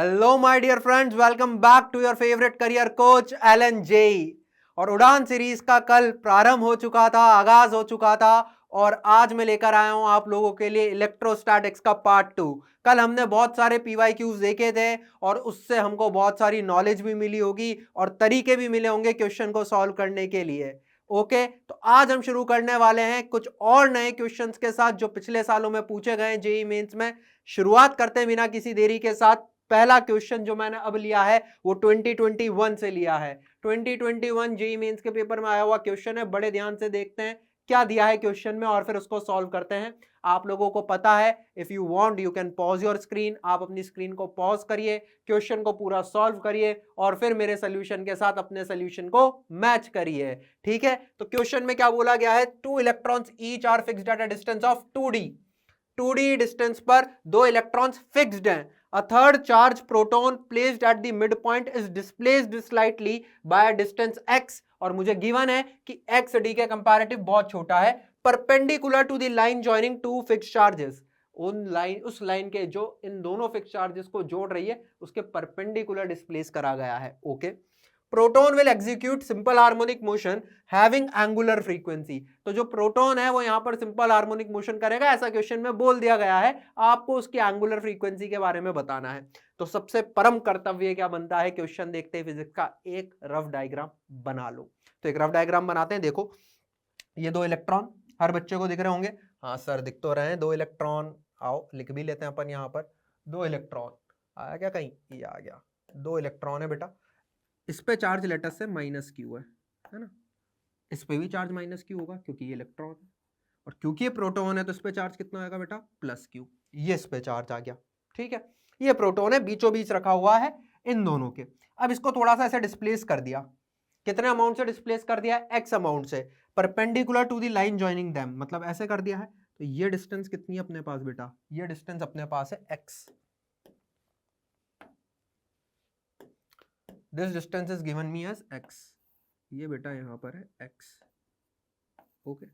Hello my dear friends, welcome back to your favourite career coach Allen JEE. और Udaan series का कल प्रारंभ हो चुका था, आगाज हो चुका था और आज मैं लेकर आया हूं आप लोगों के लिए इलेक्ट्रोस्टैटिक्स का पार्ट 2। कल हमने बहुत सारे पीवाईक्यूज देखे थे और उससे हमको बहुत सारी नॉलेज भी मिली होगी और तरीके भी मिले होंगे क्वेश्चन को सॉल्व करने के लिए। ओके, तो आज हम शुरू करने वाले हैं कुछ और नए क्वेश्चंस के साथ जो पिछले सालों में पूछे गए जेईई मेंस में। शुरुआत करते हैं बिना किसी देरी के साथ। पहला क्वेश्चन जो मैंने अब लिया है वो 2021 से लिया है। 2021 जेईई मेंस के पेपर में आया हुआ क्वेश्चन है। बड़े ध्यान से देखते हैं क्या दिया है क्वेश्चन में और फिर उसको सॉल्व करते हैं। आप लोगों को पता है, if you want you can pause your screen. आप अपनी स्क्रीन को पॉज करिए, क्वेश्चन को पूरा सॉल्व करिए और फिर मेरे सोल्यूशन के साथ अपने सोल्यूशन को मैच करिए। ठीक है, तो क्वेश्चन में क्या बोला गया है? 2 electrons each are fixed at a distance of 2d distance पर 2 इलेक्ट्रॉन्स फिक्स्ड हैं। A third charge proton placed at the midpoint is displaced slightly by a distance x और मुझे गिवन है कि x d के कंपैरेटिव बहुत छोटा है, perpendicular to the line joining two fixed charges. उस लाइन के जो इन दोनों फिक्स्ड चार्जेस को जोड़ रही है उसके परपेंडिकुलर डिस्प्लेस करा गया है। Okay, proton will execute simple harmonic motion having angular frequency. तो जो प्रोटॉन है वो यहां पर सिंपल हार्मोनिक मोशन करेगा, ऐसा क्वेश्चन में बोल दिया गया है। आपको उसकी एंगुलर फ्रीक्वेंसी के बारे में बताना है। तो सबसे परम कर्तव्य क्या बनता है? क्वेश्चन देखते हैं फिजिक्स का, एक रफ डायग्राम बना लो। तो एक रफ डायग्राम बनाते हैं। देखो, ये 2 इलेक्ट्रॉन हर बच्चे को दिख रहे होंगे। हाँ सर, दिख तो रहे हैं 2 इलेक्ट्रॉन। आओ लिख भी लेते हैं अपन यहाँ पर। 2 इलेक्ट्रॉन आया क्या? कहीं ये आ गया। 2 इलेक्ट्रॉन है बेटा। इस पे चार्ज लेटर से -q है ना। इस पे भी चार्ज -q होगा क्योंकि ये इलेक्ट्रॉन है, और क्योंकि ये प्रोटॉन है तो इस पे चार्ज कितना आएगा बेटा? +q। ये इस पे चार्ज आ गया। ठीक है, ये प्रोटॉन है, बीचों बीच रखा हुआ है इन दोनों के। अब इसको थोड़ा सा ऐसे डिस्प्लेस कर दिया। कितने अमाउंट से डिस्प्लेस कर दिया? x अमाउंट से, perpendicular to the line joining them, मतलब ऐसे कर दिया है। तो ये डिस्टेंस कितनी है अपने पास बेटा? ये डिस्टेंस अपने पास है x। This distance is given me as x। ये बेटा यहां पर है x। ओके,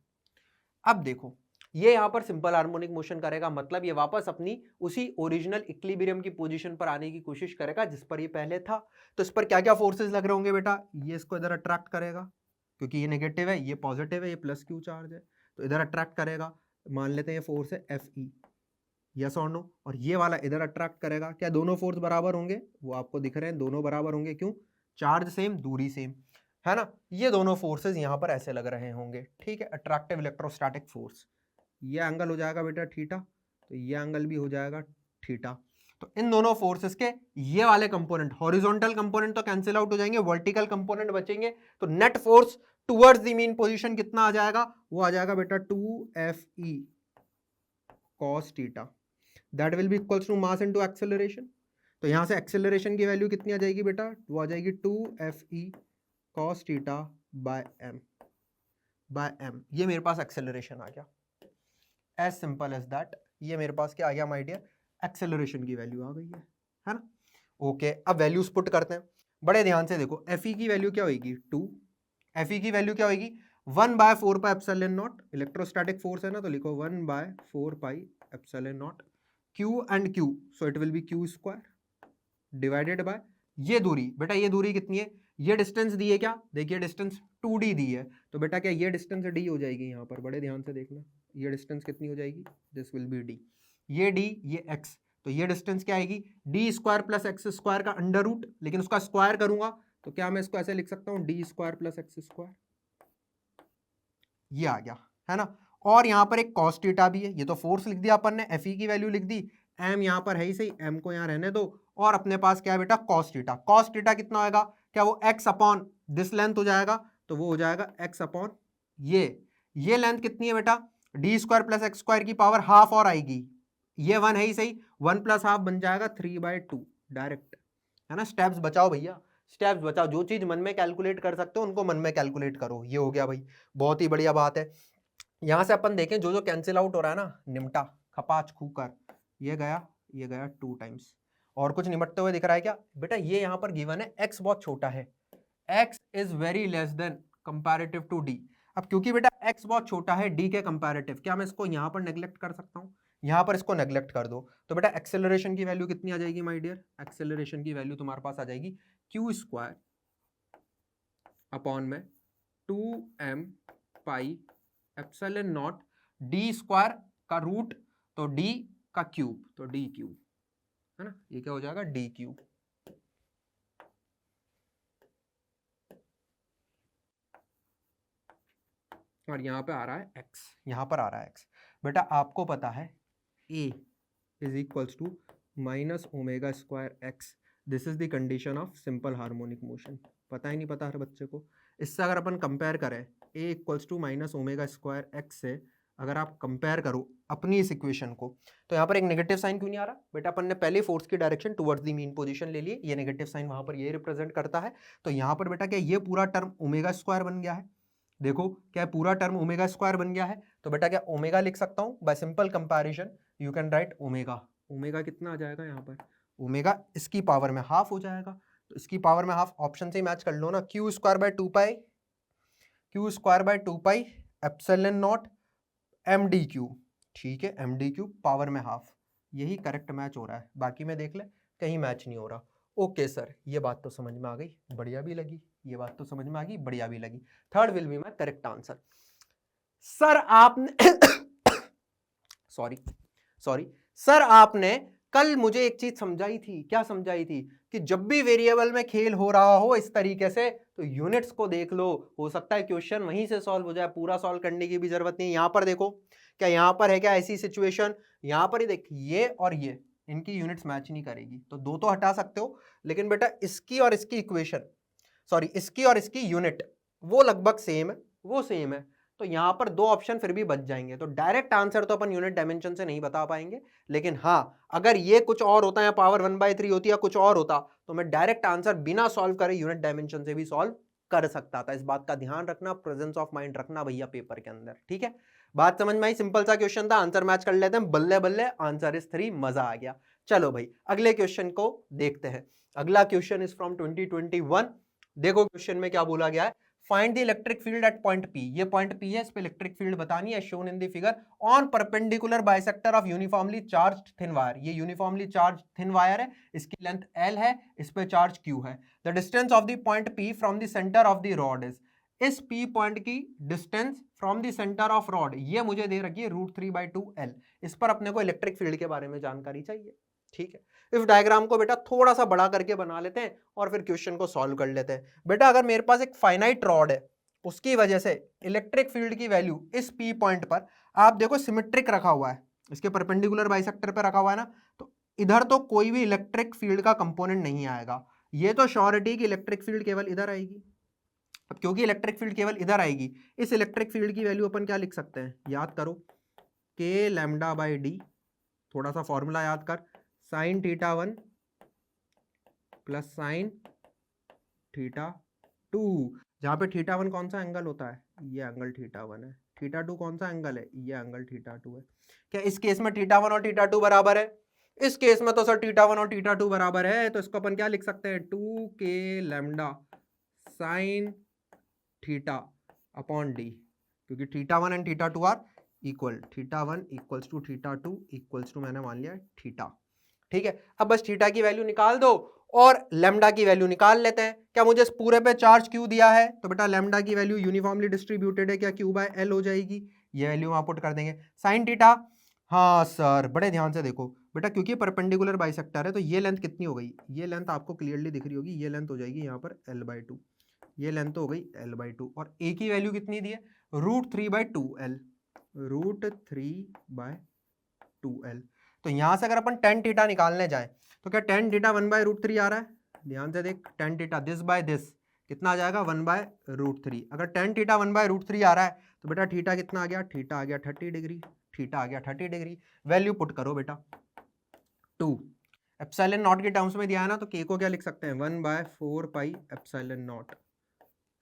अब देखो, ये यहां पर सिंपल हार्मोनिक मोशन करेगा, मतलब ये वापस अपनी उसी ओरिजिनल इक्विलिब्रियम की पोजीशन पर आने की कोशिश करेगा जिस पर ये पहले था। तो इस पर क्या क्या फोर्सेस लग रहे होंगे बेटा? ये इसको इधर अट्रैक्ट करेगा क्योंकि ये नेगेटिव है, ये पॉजिटिव है, ये +q चार्ज है, तो इधर अट्रैक्ट करेगा। मान लेते हैं ये फोर्स है Fe, यस और नो। और ये वाला इधर अट्रैक्ट करेगा। क्या दोनों फोर्स बराबर होंगे? वो आपको दिख रहे हैं, दोनों बराबर होंगे। क्यों? चार्ज सेम, दूरी सेम, है ना। ये दोनों फोर्सेस यहां पर ऐसे लग रहे होंगे। ठीक है, अट्रैक्टिव इलेक्ट्रोस्टैटिक फोर्स। ये एंगल हो जाएगा बेटा थीटा, तो ये एंगल भी हो जाएगा थीटा। तो इन दोनों फोर्सेस के ये वाले कंपोनेंट, हॉरिजॉन्टल कंपोनेंट तो कैंसिल आउट हो जाएंगे, वर्टिकल कंपोनेंट बचेंगे। तो net force towards the mean position कितना आ जाएगा? वो आ जाएगा बेटा 2Fe cos theta. That will be equals to mass into acceleration. तो यहां से एक्सेलरेशन की वैल्यू कितनी आ जाएगी बेटा? वो आ जाएगी 2Fe cos theta by m। ये मेरे पास एक्सेलरेशन आ गया, एज सिंपल एज दैट। ये मेरे पास क्या आ गया माय डियर? एक्सेलरेशन की वैल्यू आ गई है ना। ओके, अब वैल्यूज पुट करते हैं। बड़े ध्यान से देखो, Fe की वैल्यू क्या होगी? 2। Fe की वैल्यू क्या होगी? 1/4πε0। इलेक्ट्रोस्टैटिक फोर्स है ना, तो लिखो 1/4πε0 Q and Q, so it will be Q² divided by ये दूरी। बेटा ये दूरी कितनी है? ये डिस्टेंस दी है क्या? देखिए डिस्टेंस 2d दी है, तो बेटा क्या ये डिस्टेंस d हो जाएगी यहाँ पर? बड़े ध्यान से देखना, ये डिस्टेंस कितनी हो जाएगी? This will B d। ये d, ये x, तो ये डिस्टेंस क्या आएगी? d² + x² का अंडर रूट, लेकिन उसका स्क्वायर करूंगा तो क्या मैं इसको ऐसे लिख सकता हूँ? d² + x²। ये आ गया, है ना। और यहाँ पर एक cos थीटा भी है। ये तो फोर्स लिख दिया अपन ने, Fe की वैल्यू लिख दी, m यहाँ पर है ही सही, m को यहाँ रहने दो। और अपने पास क्या है बेटा? cos theta. cos थीटा कितना होगा? क्या वो x अपॉन दिस लेंथ हो जाएगा, तो वो हो जाएगा x अपॉन ये लेंथ कितनी है बेटा? d² + x² की पावर हाफ और आएगी, ये 1 है ही सही, 1 + हाफ बन जाएगा 3/2 डायरेक्ट, है ना। स्टेप्स बचाओ भैया, स्टेप्स बचाओ। जो चीज मन में कैलकुलेट कर सकते हो उनको मन में कैलकुलेट करो। ये हो गया भाई, बहुत ही बढ़िया बात है। यहां से अपन देखें, जो जो कैंसिल आउट हो रहा है ना, निमटा खपाच खूकर, ये गया 2 टाइम्स। और कुछ निमटते हुए दिख रहा है क्या बेटा? ये यहां पर गिवन है x बहुत छोटा है, x is very less than comparative to d। अब क्योंकि बेटा x बहुत छोटा है d के कंपैरेटिव, क्या मैं इसको यहां पर नेग्लेक्ट कर सकता हूं? यहाँ पर इसको नेग्लेक्ट कर दो, तो बेटा एक्सेलरेशन की वैल्यू कितनी आ जाएगी माय डियर? एक्सेलरेशन की वैल्यू तुम्हारे पास आ जाएगी क्यू स्क्वायर अपॉन में 2m pi epsilon not D square का रूट, तो डी का क्यूब, तो डी क्यूब है ना, ये क्या हो जाएगा? D cube. और यहाँ पे आ रहा है x, यहाँ पर आ रहा है x। बेटा आपको पता है a is equals to minus omega square x, this is the condition of simple harmonic motion. पता ही नहीं पता हर बच्चे को। इससे अगर अपन कंपेयर करें a equals to minus omega square x से, अगर आप कंपेयर करो अपनी इस इक्वेशन को, तो यहाँ पर एक नेगेटिव साइन क्यों नहीं आ रहा? बेटा अपन ने पहले फोर्स की direction towards the mean position ले ली, ये नेगेटिव साइन वहां पर ये रिप्रेजेंट करता है। तो यहाँ पर बेटा क्या ये पूरा टर्म ओमेगा स्क्वायर बन गया है? देखो क्या पूरा टर्म ओमेगा स्क्वायर बन गया है, तो बेटा क्या ओमेगा लिख सकता हूं bye simple comparison, you can write omega. Omega कितना आ जाएगा यहाँ पर? ओमेगा इसकी पावर में हाफ हो जाएगा, तो इसकी पावर में हाफ ऑप्शन से मैच कर लो ना, q square by 2 pi, q square by 2 pi epsilon naught m d q, ठीक है, एम डी क्यू पावर में हाफ, यही करेक्ट मैच हो रहा है। बाकी में देख ले कहीं मैच नहीं हो रहा। ओके सर, ये बात तो समझ में आ गई, बढ़िया भी लगी, ये बात तो समझ में आ गई, बढ़िया भी लगी। Third will be my correct answer. Sir आपने सॉरी सर आपने कल मुझे एक चीज समझाई थी। क्या समझाई थी? कि जब भी वेरिएबल में खेल हो रहा हो इस तरीके से, तो यूनिट्स को देख लो, हो सकता है क्वेश्चन वहीं से सॉल्व हो जाए, पूरा सॉल्व करने की भी जरूरत नहीं। यहां पर देखो, क्या यहां पर है क्या ऐसी सिचुएशन? यहां पर ही देख, ये और ये इनकी यूनिट्स मैच नहीं करेगी, तो दो तो हटा सकते हो, लेकिन बेटा इसकी और इसकी इक्वेशन, सॉरी इसकी और इसकी यूनिट वो लगभग सेम है, वो सेम है, तो यहां पर दो ऑप्शन फिर भी बच जाएंगे। तो डायरेक्ट आंसर तो अपन यूनिट डायमेंशन से नहीं बता पाएंगे, लेकिन हाँ अगर ये कुछ और होता है, पावर 1/3 होती है, कुछ और होता, तो मैं डायरेक्ट आंसर बिना सॉल्व करे यूनिट डायमेंशन से भी सॉल्व कर सकता था। इस बात का ध्यान रखना, प्रेजेंस ऑफ माइंड रखना भैया पेपर के अंदर, ठीक है? बात समझ में आई? सिंपल सा क्वेश्चन था, आंसर मैच कर लेते हैं, बल्ले बल्ले आंसर इज 3, मजा आ गया। चलो भाई अगले क्वेश्चन को देखते हैं। अगला क्वेश्चन इज फ्रॉम 2021। देखो क्वेश्चन में क्या बोला गया है, find the electric field at point P। ये पॉइंट P है, इस पे इलेक्ट्रिक फील्ड बतानी है, shown in the figure on perpendicular bisector of uniformly charged thin wire. ये यूनिफॉर्मली चार्ज्ड थिन वायर है, इसकी लेंथ L है, इस पे चार्ज Q है। The distance of the point P from the centre of the rod is, इस P point की distance from the centre of rod ये मुझे दे रखी है √3/2L। इस पर अपने को इलेक्ट्रिक फील्ड के बारे में जानकारी चाहिए, ठीक है? इस डायग्राम को बेटा थोड़ा सा बड़ा करके बना लेते हैं और फिर क्वेश्चन को सॉल्व कर लेते हैं। बेटा अगर मेरे पास एक फाइनाइट रॉड है, उसकी वजह से इलेक्ट्रिक फील्ड की वैल्यू इस P पॉइंट पर आप देखो सिमेट्रिक रखा हुआ है, इसके परपेंडिकुलर बाइसेक्टर पर रखा हुआ है ना, तो इधर तो कोई भी इलेक्ट्रिक फील्ड का कंपोनेंट नहीं आएगा। ये तो श्योरिटी कि इलेक्ट्रिक फील्ड केवल इधर आएगी। अब क्योंकि इलेक्ट्रिक फील्ड केवल इधर आएगी, इस इलेक्ट्रिक फील्ड की वैल्यू अपन क्या लिख सकते हैं? याद करो, K λ/d, थोड़ा सा फॉर्मूला याद कर, साइन θ1 प्लस साइन θ2, जहां पे θ1 कौन सा एंगल होता है? ये एंगल θ1 है। θ2 कौन सा एंगल है? ये एंगल θ2 है। क्या इस केस में θ1 और θ2 बराबर है? इस केस में तो सर θ1 और θ2 बराबर है, तो इसको अपन क्या लिख सकते हैं? 2K λ sine theta upon D, क्योंकि θ1 and θ2 are equal, θ1 equals to θ2 equals to मैंने मान लिया थीटा, ठीक है? अब बस थीटा की वैल्यू निकाल दो और लैम्डा की वैल्यू निकाल लेते हैं। क्या मुझे इस पूरे पे चार्ज क्यू दिया है, तो बेटा लैम्डा की वैल्यू यूनिफॉर्मली डिस्ट्रीब्यूटेड है, क्या Q/L हो जाएगी, ये वैल्यू वहां पुट कर देंगे। साइन थीटा, हाँ सर बड़े ध्यान से देखो बेटा, क्योंकि परपेंडिकुलर बाइसेक्टर है तो ये लेंथ कितनी हो गई? ये लेंथ आपको क्लियरली दिख रही होगी, ये लेंथ हो जाएगी यहाँ पर L/2, ये लेंथ हो गई L/2, और A की वैल्यू कितनी दी है? √3/2L, √3/2L। तो यहां से अगर अपन tan थीटा निकालने जाए तो क्या tan थीटा 1/√3 आ रहा है? ध्यान से देख, tan theta this by this कितना आ जाएगा? 1/√3। अगर tan थीटा 1/√3 आ रहा है तो बेटा थीटा कितना आ गया? थीटा आ गया 30 डिग्री, थीटा आ गया 30 डिग्री। वैल्यू पुट करो बेटा, 2 एप्सिलॉन नॉट के टर्म्स में दिया है ना, तो K को क्या लिख सकते हैं? 1/4 पाई एप्सिलॉन नॉट,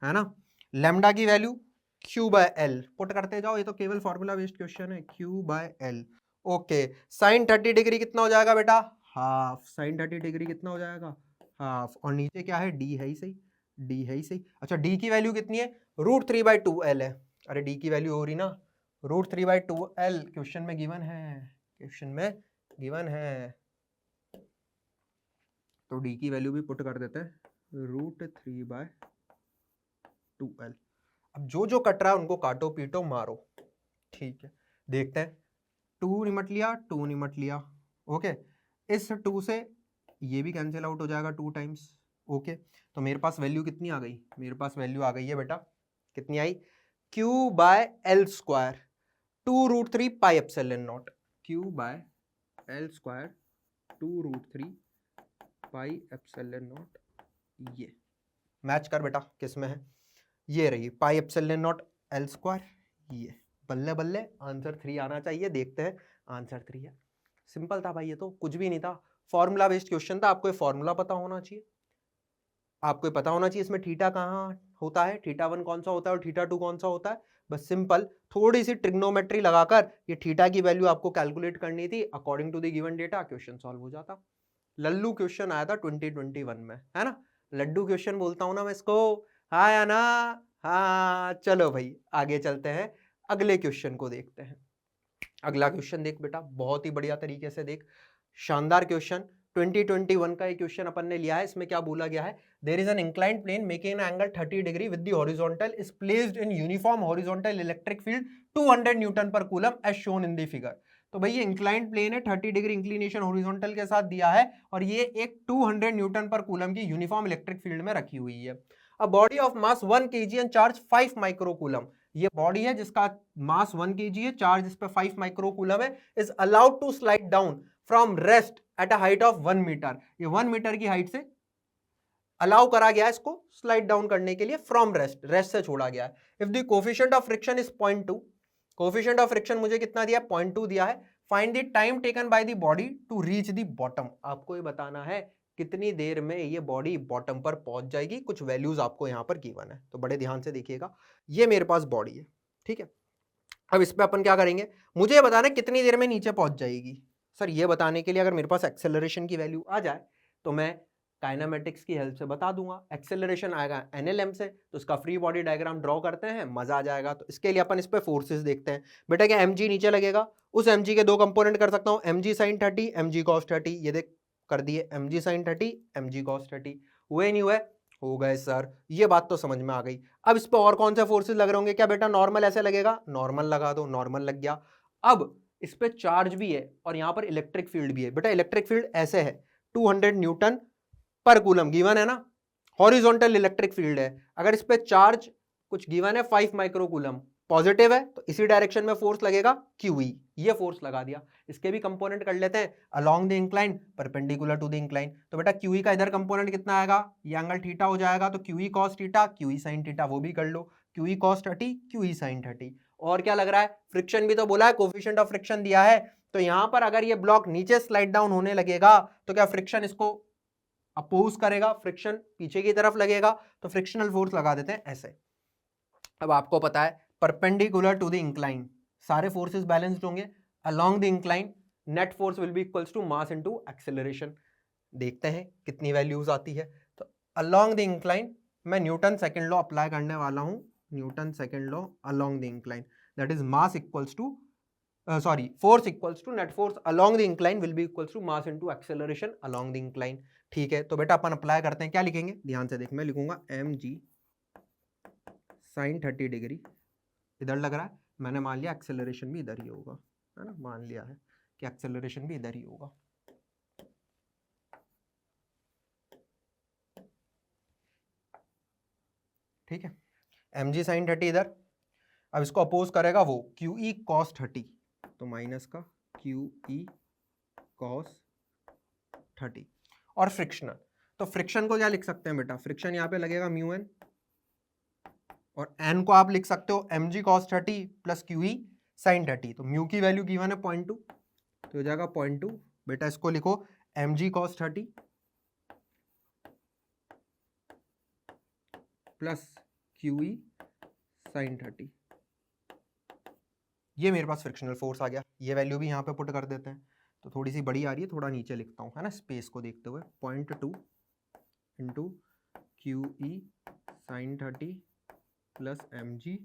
है ना? लैम्डा की वैल्यू Q/L पुट करते जाओ, ये तो केवल फॉर्मूला बेस्ड क्वेश्चन है, Q/L। ओके, साइन 30 डिग्री कितना हो जाएगा बेटा? हाफ। साइन 30 डिग्री कितना हो जाएगा? हाफ। और नीचे क्या है? D है ही सही, D है ही सही। अच्छा D की वैल्यू कितनी है? √3/2L है। अरे D की वैल्यू हो रही ना, √3/2L क्वेश्चन में गिवन है, क्वेश्चन में गिवन है। तो डी की वैल्यू भी पुट कर देते हैं, √3/2l। अब जो जो कट रहा है उनको काटो पीटो मारो, ठीक है। देखते हैं, 2 निमट लिया, 2 निमट लिया, ओके। इस 2 से ये भी कैंसिल आउट हो जाएगा 2 टाइम्स, ओके। तो मेरे पास वैल्यू कितनी आ गई, मेरे पास वैल्यू आ गई है बेटा, कितनी आई, Q/L², 2√3πε0, Q/L², 2√3πε0। ये मैच कर बेटा, किस में है, ये रही πε0 L²। ये बल्ले बल्ले आंसर 3 आना चाहिए। देखते हैं, आंसर 3 है। सिंपल था भाई, ये तो कुछ भी नहीं था, फॉर्मूला बेस्ड क्वेश्चन था। आपको ये फॉर्मूला पता होना चाहिए, आपको पता होना चाहिए इसमें थीटा कहाँ होता है, θ1 कौन सा होता है और θ2 कौन सा होता है। बस सिंपल थोड़ी सी ट्रिग्नोमेट्री लगाकर ये थीटा की वैल्यू आपको कैलकुलेट करनी थी according to the given data, question solve हो जाता। लल्लू क्वेश्चन आया था 2021 में, है ना, लड्डू क्वेश्चन बोलता हूं ना मैं इसको, हाँ या ना, हाँ। चलो भाई आगे चलते हैं, अगले क्वेश्चन को देखते हैं। अगला क्वेश्चन देख बेटा, बहुत ही बढ़िया तरीके से देख, शानदार क्वेश्चन 2021 का ये क्वेश्चन अपन ने लिया है। इसमें क्या बोला गया है, there is an inclined plane making an angle 30 degree with the horizontal is placed in uniform horizontal electric field 200 newton per coulomb as shown in the figure. तो भाई ये इंक्लाइंड प्लेन है, 30 डिग्री इंक्लिनेशन हॉरिजॉन्टल के साथ दिया है, और ये एक 200 न्यूटन पर कूलम की यूनिफॉर्म इलेक्ट्रिक फील्ड में रखी हुई है। A body of mass 1 kg and charge 5 micro coulomb, ये बॉडी है जिसका मास 1 kg है, चार्ज इस पे 5 माइक्रो कूलम है, is allowed to slide down from rest at a height of 1 metre. ये 1 मीटर की हाइट से अलाउ करा गया है इसको स्लाइड डाउन करने के लिए, फ्रॉम रेस्ट, रेस्ट से छोड़ा गया है। If the coefficient of friction is 0.2, coefficient of friction मुझे कितना दिया है, 0.2 दिया है। Find the time taken by the body to reach the bottom, आपको ये बताना है कितनी देर में ये बॉडी बॉटम पर पहुंच जाएगी। कुछ वैल्यूज आपको यहां पर गिवन है, तो बड़े ध्यान से देखिएगा। ये मेरे पास बॉडी है, ठीक है। अब इस पे अपन क्या करेंगे, मुझे ये बताना है कितनी देर में नीचे पहुंच जाएगी। सर ये बताने के लिए अगर मेरे पास एक्सेलरेशन की वैल्यू आ जाए तो मैं काइनेमेटिक्स की हेल्प से बता दूंगा। एक्सेलरेशन आएगा NLM से, तो इसका फ्री बॉडी डायग्राम ड्रॉ करते हैं, मजा आ जाएगा। तो इसके लिए अपन इस पे फोर्सेस देखते हैं। बेटा क्या mg नीचे लगेगा, उस mg के दो कंपोनेंट कर सकता हूँ, mg sin 30, mg cos 30। ये देख कर दिए, mg sin 30, mg cos 30। हुए नहीं हुए, हो गए सर, ये बात तो समझ में आ गई। अब इस पे और कौन से फोर्सेस लग रहे होंगे, क्या बेटा नॉर्मल ऐसे लगेगा, नॉर्मल लगा दो, नॉर्मल लग गया। अब इस पे चार्ज भी है और यहां पर इलेक्ट्रिक फील्ड भी है। बेटा इलेक्ट्रिक फील्ड ऐसे है, 200 न्यूटन पर कूलम गिवन है ना, हॉरिजॉन्टल इलेक्ट्रिक फील्ड है। अगर इस पे चार्ज कुछ गिवन है 5 माइक्रो कूलम, पॉजिटिव है, तो इसी डायरेक्शन में फोर्स लगेगा QE, ये फोर्स लगा दिया। इसके भी कंपोनेंट कर लेते हैं, along the incline, perpendicular to the incline. तो बेटा QE का इधर कंपोनेंट कितना आएगा, ये एंगल थीटा हो जाएगा, तो QE cos theta, QE sin theta, वो भी कर लो, QE cos 30, QE sin 30। और क्या लग रहा है, फ्रिक्शन भी तो बोला है, कोफिशिएंट ऑफ फ्रिक्शन दिया है। तो यहां पर अगर ये ब्लॉक नीचे स्लाइड डाउन होने लगेगा तो क्या फ्रिक्शन इसको अपोज करेगा, फ्रिक्शन पीछे की तरफ लगेगा, तो फ्रिक्शनल फोर्स लगा देते हैं ऐसे। अब आपको पता है परपेंडिकुलर टू द इंक्लाइन सारे फोर्सेस बैलेंस्ड होंगे, along the incline net force will be equals to mass into acceleration. देखते हैं कितनी वैल्यूज आती है। तो अलोंग द इंक्लाइन मैं न्यूटन सेकंड लॉ अप्लाई करने वाला हूं, Newton second law along the incline, that is mass equals to force equals to net force along the incline will be equals to mass into acceleration along the incline। ठीक है, तो बेटा अपन apply करते हैं, क्या लिखेंगे ध्यान से देख, मैं लिखूंगा mg sin 30 डिग्री, इधर लग रहा है, मैंने मान लिया एक्सेलरेशन भी इधर ही होगा, है ना, मान लिया है कि एक्सेलरेशन भी इधर ही होगा। ठीक है, mg sin 30 इधर, अब इसको अपोज करेगा वो QE cos 30, तो माइनस का QE cos 30। और फ्रिक्शनल, तो फ्रिक्शन को क्या लिख सकते हैं बेटा, फ्रिक्शन यहाँ पे लगेगा म्यू एन, और एन को आप लिख सकते हो mg cos 30 plus QE sin 30। तो म्यू की वैल्यू गिवन है 0.2, तो हो जाएगा 0.2। बेटा इसको लिखो mg cos 30 plus QE sin 30। ये मेरे पास फ्रिक्शनल फोर्स आ गया, ये वैल्यू भी यहाँ पे पुट कर देते हैं। तो थोड़ी सी बड़ी आ रही है, थोड़ा नीचे लिखता हूँ, है ना, स्पेस को देखते हुए, 0.2 into QE sin 30 plus mg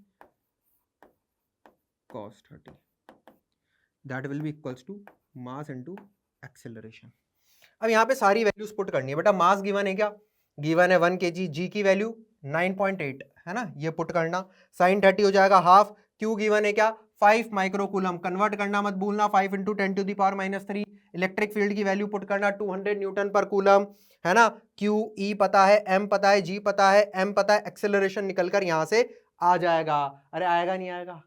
cos 30। That will be equals to mass into acceleration. अब यहाँ पे सारी वैल्यूज पुट करनी है बेटा। मास गिवन है क्या? गिवन है 1 kg, जी की वैल्यू 9.8 है ना, ये पुट करना। साइन 30 हो जाएगा हाफ। क्यू गिवन है क्या? 5 माइक्रोकूलम, कन्वर्ट करना मत भूलना, 5 इंटू 10⁻⁻3। इलेक्ट्रिक फील्ड की वैल्यू पुट करना 200 न्यूटन पर कूलम है ना। क्यू ई पता है, एम पता है, जी पता है, एम पता है, एक्सेलरेशन निकलकर यहां से आ जाएगा। अरे आएगा नहीं आएगा?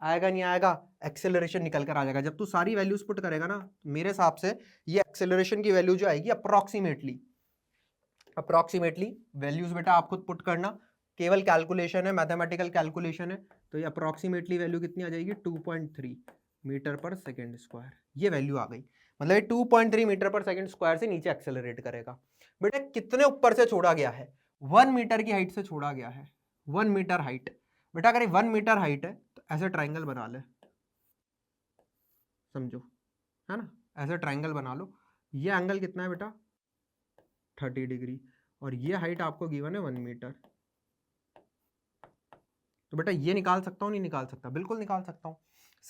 आएगा नहीं आएगा? एक्सेलरेशन निकल कर आ जाएगा। जब तू सारी वैल्यूज पुट करेगा ना, मेरे हिसाब से ये एक्सेलरेशन की वैल्यू जो आएगी अप्रोक्सीमेटली वैल्यूज बेटा आप खुद पुट करना, केवल कैलकुलेशन है, मैथमेटिकल कैलकुलेशन है। तो ये अप्रोक्सीमेटली वैल्यू कितनी आ जाएगी? 2.3 मीटर पर सेकेंड स्क्वायर। ये वैल्यू आ गई, मतलब ये 2.3 मीटर पर सेकेंड स्क्वायर से नीचे एक्सेलरेट करेगा। बेटा कितने ऊपर से छोड़ा गया है? 1 मीटर की हाइट से छोड़ा गया है, 1 मीटर हाइट। बेटा अगर 1 मीटर हाइट है तो ऐसे ट्राइंगल बना ले, समझो है ना, ऐसे ट्राइंगल बना लो। ये एंगल कितना है बेटा? 30 डिग्री। और ये हाइट आपको गिवन है 1 मीटर। तो बेटा ये निकाल सकता हूं नहीं निकाल सकता? बिल्कुल निकाल सकता हूं।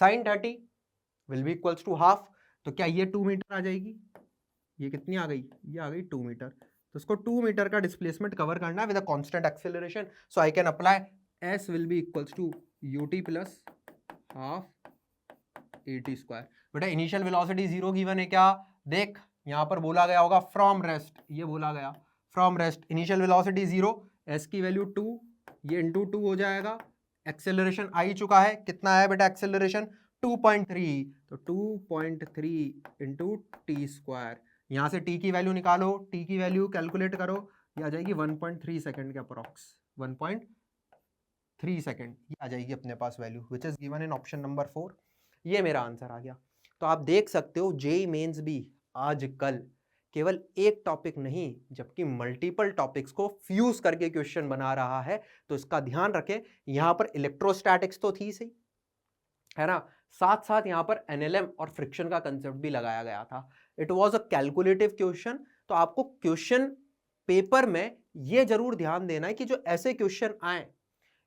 Sine 30 will be equals to half. तो क्या ये 2 मीटर आ जाएगी? ये कितनी आ गई? ये आ गई 2 मीटर। तो इसको 2 मीटर का डिस्प्लेसमेंट कवर करना है with a constant acceleration. So I can apply s will be equals to ut plus half at square. बेटा इनिशियल वेलोसिटी 0 गिवन है क्या? देख यहां पर बोला गया होगा फ्रॉम रेस्ट, ये बोला गया from rest. Initial velocity 0, S की वैल्यू 2, ये इंटू 2 हो जाएगा। एक्सेलरेशन आ ही चुका है, कितना है बेटा एक्सेलरेशन? 2.3। तो 2.3 इंटू टी स्क्वायर। यहां से टी की वैल्यू निकालो, टी की वैल्यू कैलकुलेट करो, ये आ जाएगी 1.3 सेकेंड के अप्रोक्स, 1.3 सेकेंड ये आ जाएगी अपने पास value, which is given in option number 4। ये मेरा आंसर आ गया। तो आप देख सकते हो जेईई मेंस भी आजकल केवल एक टॉपिक नहीं जबकि मल्टीपल टॉपिक्स को फ्यूज करके क्वेश्चन बना रहा है। तो इसका ध्यान रखें, यहां पर इलेक्ट्रोस्टैटिक्स तो थी सही है ना, साथ साथ यहां पर एनएलएम और फ्रिक्शन का कंसेप्ट भी लगाया गया था। It was a calculative question. तो आपको क्वेश्चन पेपर में यह जरूर ध्यान देना है कि जो ऐसे क्वेश्चन आए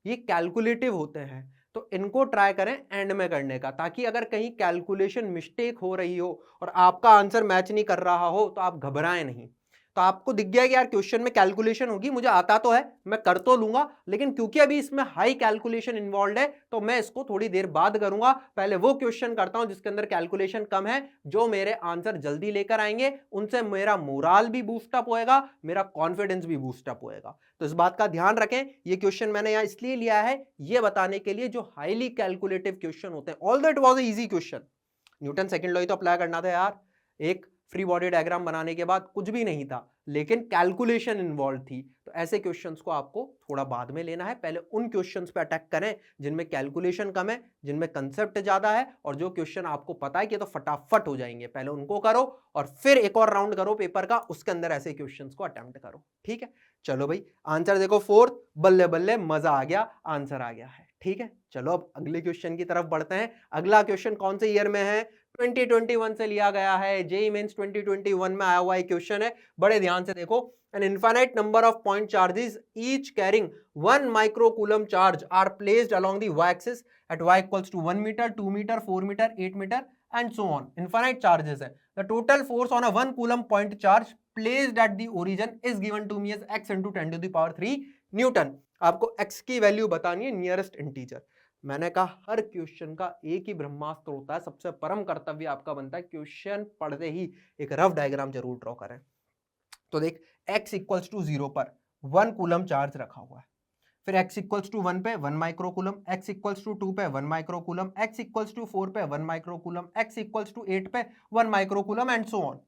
ये कैलकुलेटिव होते हैं, तो इनको ट्राई करें एंड में करने का, ताकि अगर कहीं कैलकुलेशन मिस्टेक हो रही हो और आपका आंसर मैच नहीं कर रहा हो तो आप घबराएं नहीं। तो आपको दिख गया कि यार क्वेश्चन में कैलकुलेशन होगी, मुझे आता तो है, मैं कर तो लूंगा, लेकिन क्योंकि अभी इसमें हाई कैलकुलेशन इन्वॉल्व है तो मैं इसको थोड़ी देर बाद करूंगा। पहले वो क्वेश्चन करता हूं जिसके अंदर कैलकुलेशन कम है, जो मेरे आंसर जल्दी लेकर आएंगे, उनसे मेरा मोराल भी बूस्टअप होएगा, मेरा कॉन्फिडेंस भी बूस्टअप होएगा। तो इस बात का ध्यान रखें। ये क्वेश्चन मैंने यहां इसलिए लिया है ये बताने के लिए जो हाईली कैलकुलेटिव क्वेश्चन होते हैं। All that was a easy question, Newton second law ही तो अप्लाई करना था यार। एक फ्री बॉडी डायग्राम बनाने के बाद कुछ भी नहीं था, लेकिन कैलकुलेशन इन्वॉल्व थी। तो ऐसे क्वेश्चंस को आपको थोड़ा बाद में लेना है, पहले उन क्वेश्चंस पे अटैक करें जिनमें कैलकुलेशन कम है, जिनमें कंसेप्ट ज्यादा है, और जो क्वेश्चन आपको पता है कि तो फटाफट हो जाएंगे, पहले उनको करो और फिर एक और राउंड करो पेपर का, उसके अंदर ऐसे क्वेश्चंस को अटेम्प्ट करो। ठीक है, चलो भाई आंसर देखो 4th, बल्ले बल्ले मजा आ गया, आंसर आ गया है। ठीक है, चलो अब अगले क्वेश्चन की तरफ बढ़ते हैं। अगला क्वेश्चन कौन से ईयर में है? 2021 से लिया गया है, जेईई मेंस 2021 में आया हुआ एक क्वेश्चन है, बड़े ध्यान से देखो। An infinite number of point charges each carrying 1 microcoulomb charge are placed along the y-axis at y equals to 1 meter, 2 meter, 4 meter, 8 meter and so on. Infinite charges है। The total force on a 1 coulomb point charge placed at the origin is given to me as x into 10 to the power 3 Newton. आपको x की value बतानी है, nearest integer. मैंने कहा हर question का एक ही ब्रह्मास्त्र होता है, सबसे परम कर्तव्य आपका बनता है क्वेश्चन पढ़ते ही एक रफ डायग्राम जरूर ड्रॉ करें। तो देख x इक्वल्स टू 0 पर 1 कूलम चार्ज रखा हुआ है, फिर x इक्वल्स टू 1 पे 1 माइक्रोकूलम, x इक्वल्स टू 2 पे 1 माइक्रोकूलम, x इक्वल्स टू 4 पे 1 माइक्रोकूलम, x इक्वल्स टू 8 पे 1 माइक्रोकूलम एंड सो ऑन।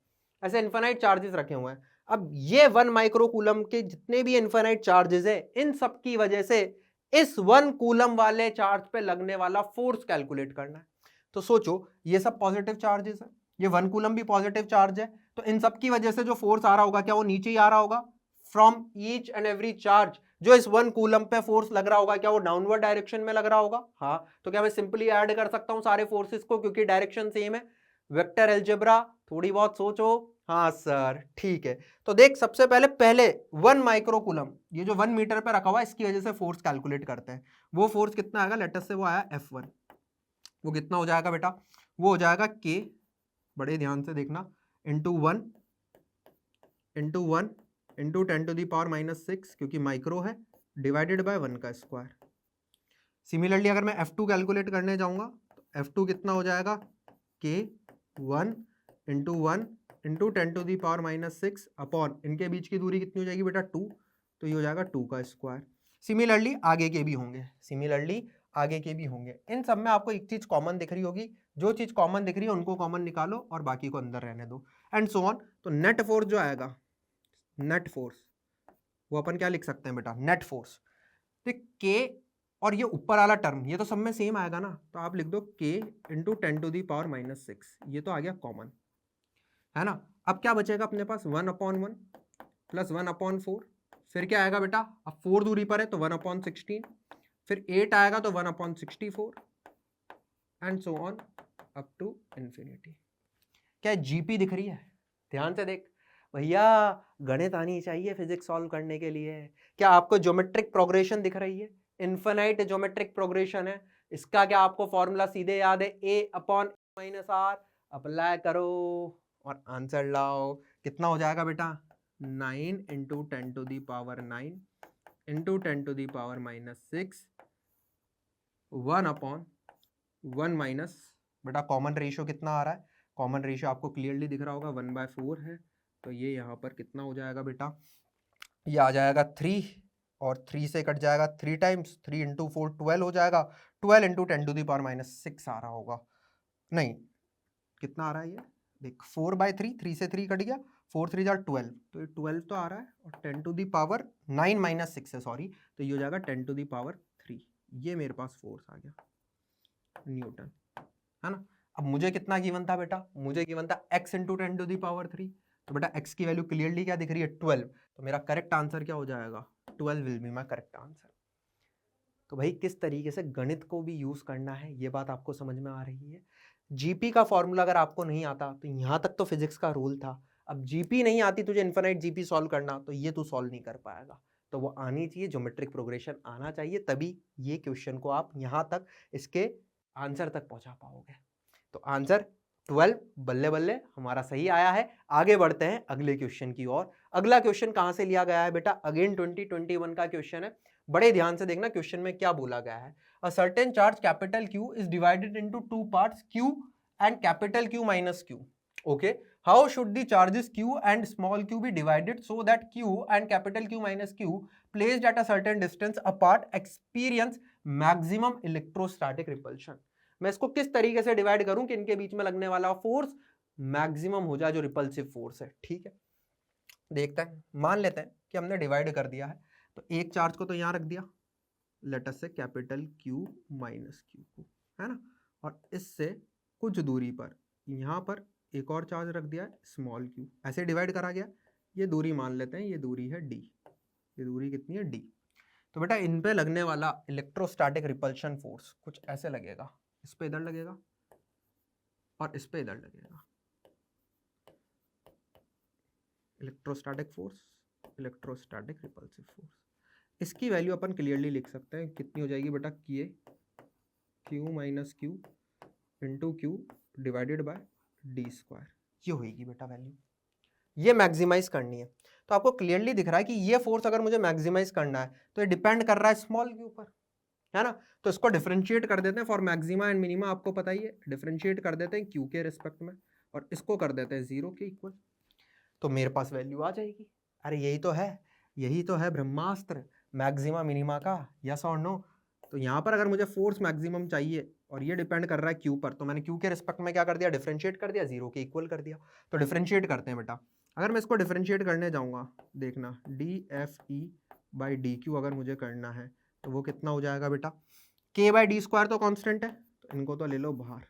ऐसे इनफाइनाइट चार्जेस रखे हुए हैं। अब ये 1 माइक्रोकूलम के जितने भी इनफाइनाइट चार्जेस है, इन सब की वजह से इस 1 कूलम वाले चार्ज पे लगने वाला फोर्स कैलकुलेट करना है। तो सोचो ये सब पॉजिटिव चार्जेस है, ये 1 कूलम भी पॉजिटिव चार्ज है, तो इन सब की वजह से जो फोर्स आ रहा होगा क्या वो नीचे ही आ रहा होगा? From each and every charge जो इस 1 कूलम पे फोर्स लग रहा होगा क्या वो डाउनवर्ड डायरेक्शन में लग रहा होगा? हाँ, तो क्या मैं सिंपली ऐड कर सकता हूं सारे फोर्सेस को क्योंकि डायरेक्शन सेम है? वेक्टर अलजेब्रा, थोड़ी बहुत सोचो। हाँ सर ठीक है। तो देख सबसे पहले 1 माइक्रोकूलम, ये जो 1 मीटर पे रखा हुआ है इसकी वजह से फोर्स कैलकुलेट करते हैं। वो फोर्स कितना आएगा? लेट अस से वो आया F1, वो कितना हो जाएगा बेटा? वो हो जाएगा k, बड़े ध्यान से देखना, इंटू 1 इंटू 10⁻⁻⁶, क्योंकि माइक्रो है, डिवाइडेड बाय 1 का स्क्वायर। सिमिलरली अगर मैं F2 कैलकुलेट करने जाऊंगा तो F2 कितना हो जाएगा, k 1 इंटू 10⁻⁻⁶ अपॉन इनके बीच की दूरी कितनी हो जाएगी बेटा 2, तो ये हो जाएगा 2 का स्क्वायर। सिमिलरली आगे के भी होंगे, इन सब में आपको एक चीज कॉमन दिख रही होगी, जो चीज कॉमन दिख रही है उनको कॉमन निकालो और बाकी को अंदर रहने दो, एंड सो ऑन। तो नेट फोर्स जो आएगा, नेट फोर्स, वो अपन क्या लिख सकते हैं बेटा, नेट फोर्स। तो k और ये ऊपर वाला टर्म ये तो सब में सेम आएगा ना, तो आप लिख दो k इंटू 10⁻⁻⁶, ये तो आ गया कॉमन, है ना। अब क्या बचेगा अपने पास, 1/1 प्लस 1/4, फिर क्या आएगा बेटा, अब 4 दूरी पर है तो 1/16, फिर 8 आएगा तो 1/64, and so on up to infinity. क्या जीपी दिख रही है, ध्यान से देख भैया, गणित आनी चाहिए फिजिक्स सॉल्व करने के लिए। क्या आपको ज्योमेट्रिक प्रोग्रेशन दिख रही है, इन्फिनाइट ज्योमेट्रिक प्रोग्रेशन है, इसका क्या आपको फॉर्मूला सीधे याद है, a/r, अप्लाई करो और आंसर लाओ। कितना हो जाएगा बेटा, 9 इंटू 10⁻⁹ इंटू 10⁻⁻6 1/1 माइनस, बेटा कॉमन रेशियो कितना आ रहा है, कॉमन रेशियो आपको क्लियरली दिख रहा होगा 1/4 है, तो ये यहाँ पर कितना हो जाएगा बेटा, ये आ जाएगा 3, और 3 से कट जाएगा 3 टाइम्स, 3 इंटू 4 12 हो जाएगा, 12 इंटू 10⁻⁻6 आ रहा होगा, नहीं कितना आ रहा है ये देख, 4/3, 3 से 3 कट गया, 4 3 12, तो ये 12 तो आ रहा है, और 10⁻9 - 6 है सॉरी, तो ये हो जाएगा 10⁻3, ये मेरे पास फोर्स आ गया न्यूटन, है ना। अब मुझे कितना गिवन था बेटा, मुझे गिवन था x इंटू 10⁻3, तो बेटा x की वैल्यू क्लियरली क्या दिख रही है, 12, तो मेरा करेक्ट आंसर क्या हो जाएगा, 12 will be my correct answer. तो भाई किस तरीके से गणित को भी यूज करना है, ये बात आपको समझ में आ रही है। जीपी का फॉर्मूला अगर आपको नहीं आता तो यहां तक तो फिजिक्स का रूल था, अब जीपी नहीं आती तुझे इनफिनाइट जीपी सॉल्व करना, तो ये तू सॉल्व नहीं कर पाएगा, तो वो आनी चाहिए, ज्योमेट्रिक प्रोग्रेशन आना चाहिए, तभी ये क्वेश्चन को आप यहां तक इसके आंसर तक पहुंचा पाओगे। तो आंसर 12 बल्ले बल्ले हमारा सही आया है। आगे बढ़ते हैं अगले क्वेश्चन की ओर। अगला क्वेश्चन कहां से लिया गया है बेटा, अगेन 2021 का क्वेश्चन है, बड़े ध्यान से देखना क्वेश्चन में क्या बोला गया है। A certain charge capital Q is divided into 2 parts, Q and capital Q minus Q। Okay, how should the charges Q and small q be divided so that Q and capital Q minus Q placed at a certain distance apart experience maximum electrostatic repulsion। मैं इसको किस तरीके से divide करूं कि इनके बीच में लगने वाला फोर्स मैक्सिमम हो जाए, जो रिपल्सिव फोर्स है। ठीक है, देखते हैं, मान लेते हैं कि हमने डिवाइड कर दिया है, तो एक चार्ज को तो यहां रख दिया, लेट अस से कैपिटल Q माइनस Q को, है ना, और इससे कुछ दूरी पर यहां पर एक और चार्ज रख दिया है स्मॉल q, ऐसे डिवाइड करा गया। ये दूरी मान लेते हैं, ये दूरी है d, ये दूरी कितनी है d। तो बेटा इन पे लगने वाला इलेक्ट्रोस्टैटिक रिपल्शन फोर्स कुछ ऐसे लगेगा, इस पे इधर लगेगा और इस पे इधर लगेगा, electrostatic force, electrostatic repulsive force. इसकी वैल्यू अपन क्लियरली लिख सकते हैं, कितनी हो जाएगी बेटा, q minus q into q divided by D square, ये होगी बेटा वैल्यू। ये मैक्सिमाइज करनी है, तो आपको क्लियरली दिख रहा है कि ये फोर्स अगर मुझे मैक्सिमाइज करना है तो ये डिपेंड कर रहा है स्मॉल q पर, है ना। तो इसको डिफरेंशिएट कर देते हैं फॉर मैक्सिमा एंड मिनिमा, आपको पता ही है, डिफरेंशिएट कर देते हैं q के रिस्पेक्ट में और इसको कर देते हैं 0 के इक्वल, तो मेरे पास वैल्यू आ जाएगी। अरे यही तो है, यही तो है ब्रह्मास्त्र मैक्सिमा मिनिमा का, यस और नो। तो यहाँ पर अगर मुझे फोर्स मैक्सिमम चाहिए और ये डिपेंड कर रहा है क्यू पर, तो मैंने क्यू के रिस्पेक्ट में क्या कर दिया, डिफरेंशिएट कर दिया, 0 के इक्वल कर दिया। तो डिफरेंशिएट करते हैं बेटा, अगर मैं इसको डिफरेंशिएट करने जाऊँगा, देखना dFE/dQ अगर मुझे करना है तो वो कितना हो जाएगा बेटा, k/d² तो कॉन्स्टेंट है, तो इनको तो ले लो बाहर,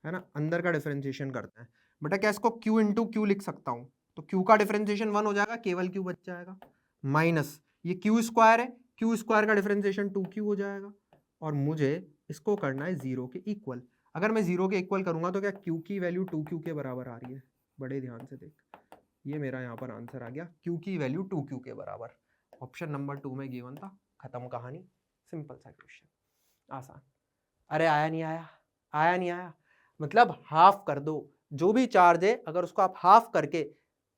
है ना, अंदर का डिफरेंशिएशन करते हैं। बेटा क्या इसको q इंटू क्यू लिख सकता हूँ, तो q का डिफरेंशिएशन 1 हो जाएगा, केवल q बच जाएगा, माइनस ये q² है, q² का डिफरेंशिएशन 2q हो जाएगा, और मुझे इसको करना है 0 के इक्वल। अगर मैं 0 के इक्वल करूंगा तो क्या q की वैल्यू 2q के बराबर आ रही है, बड़े ध्यान से देख, ये मेरा यहाँ पर आंसर आ गया, q की वैल्यू 2q के बराबर। ऑप्शन नंबर 2 में गिवन था, खत्म कहानी, सिंपल सा क्वेश्चन, आसान। अरे आया नहीं आया, आया नहीं आया, मतलब हाफ कर दो, जो भी चार्ज है अगर उसको आप हाफ करके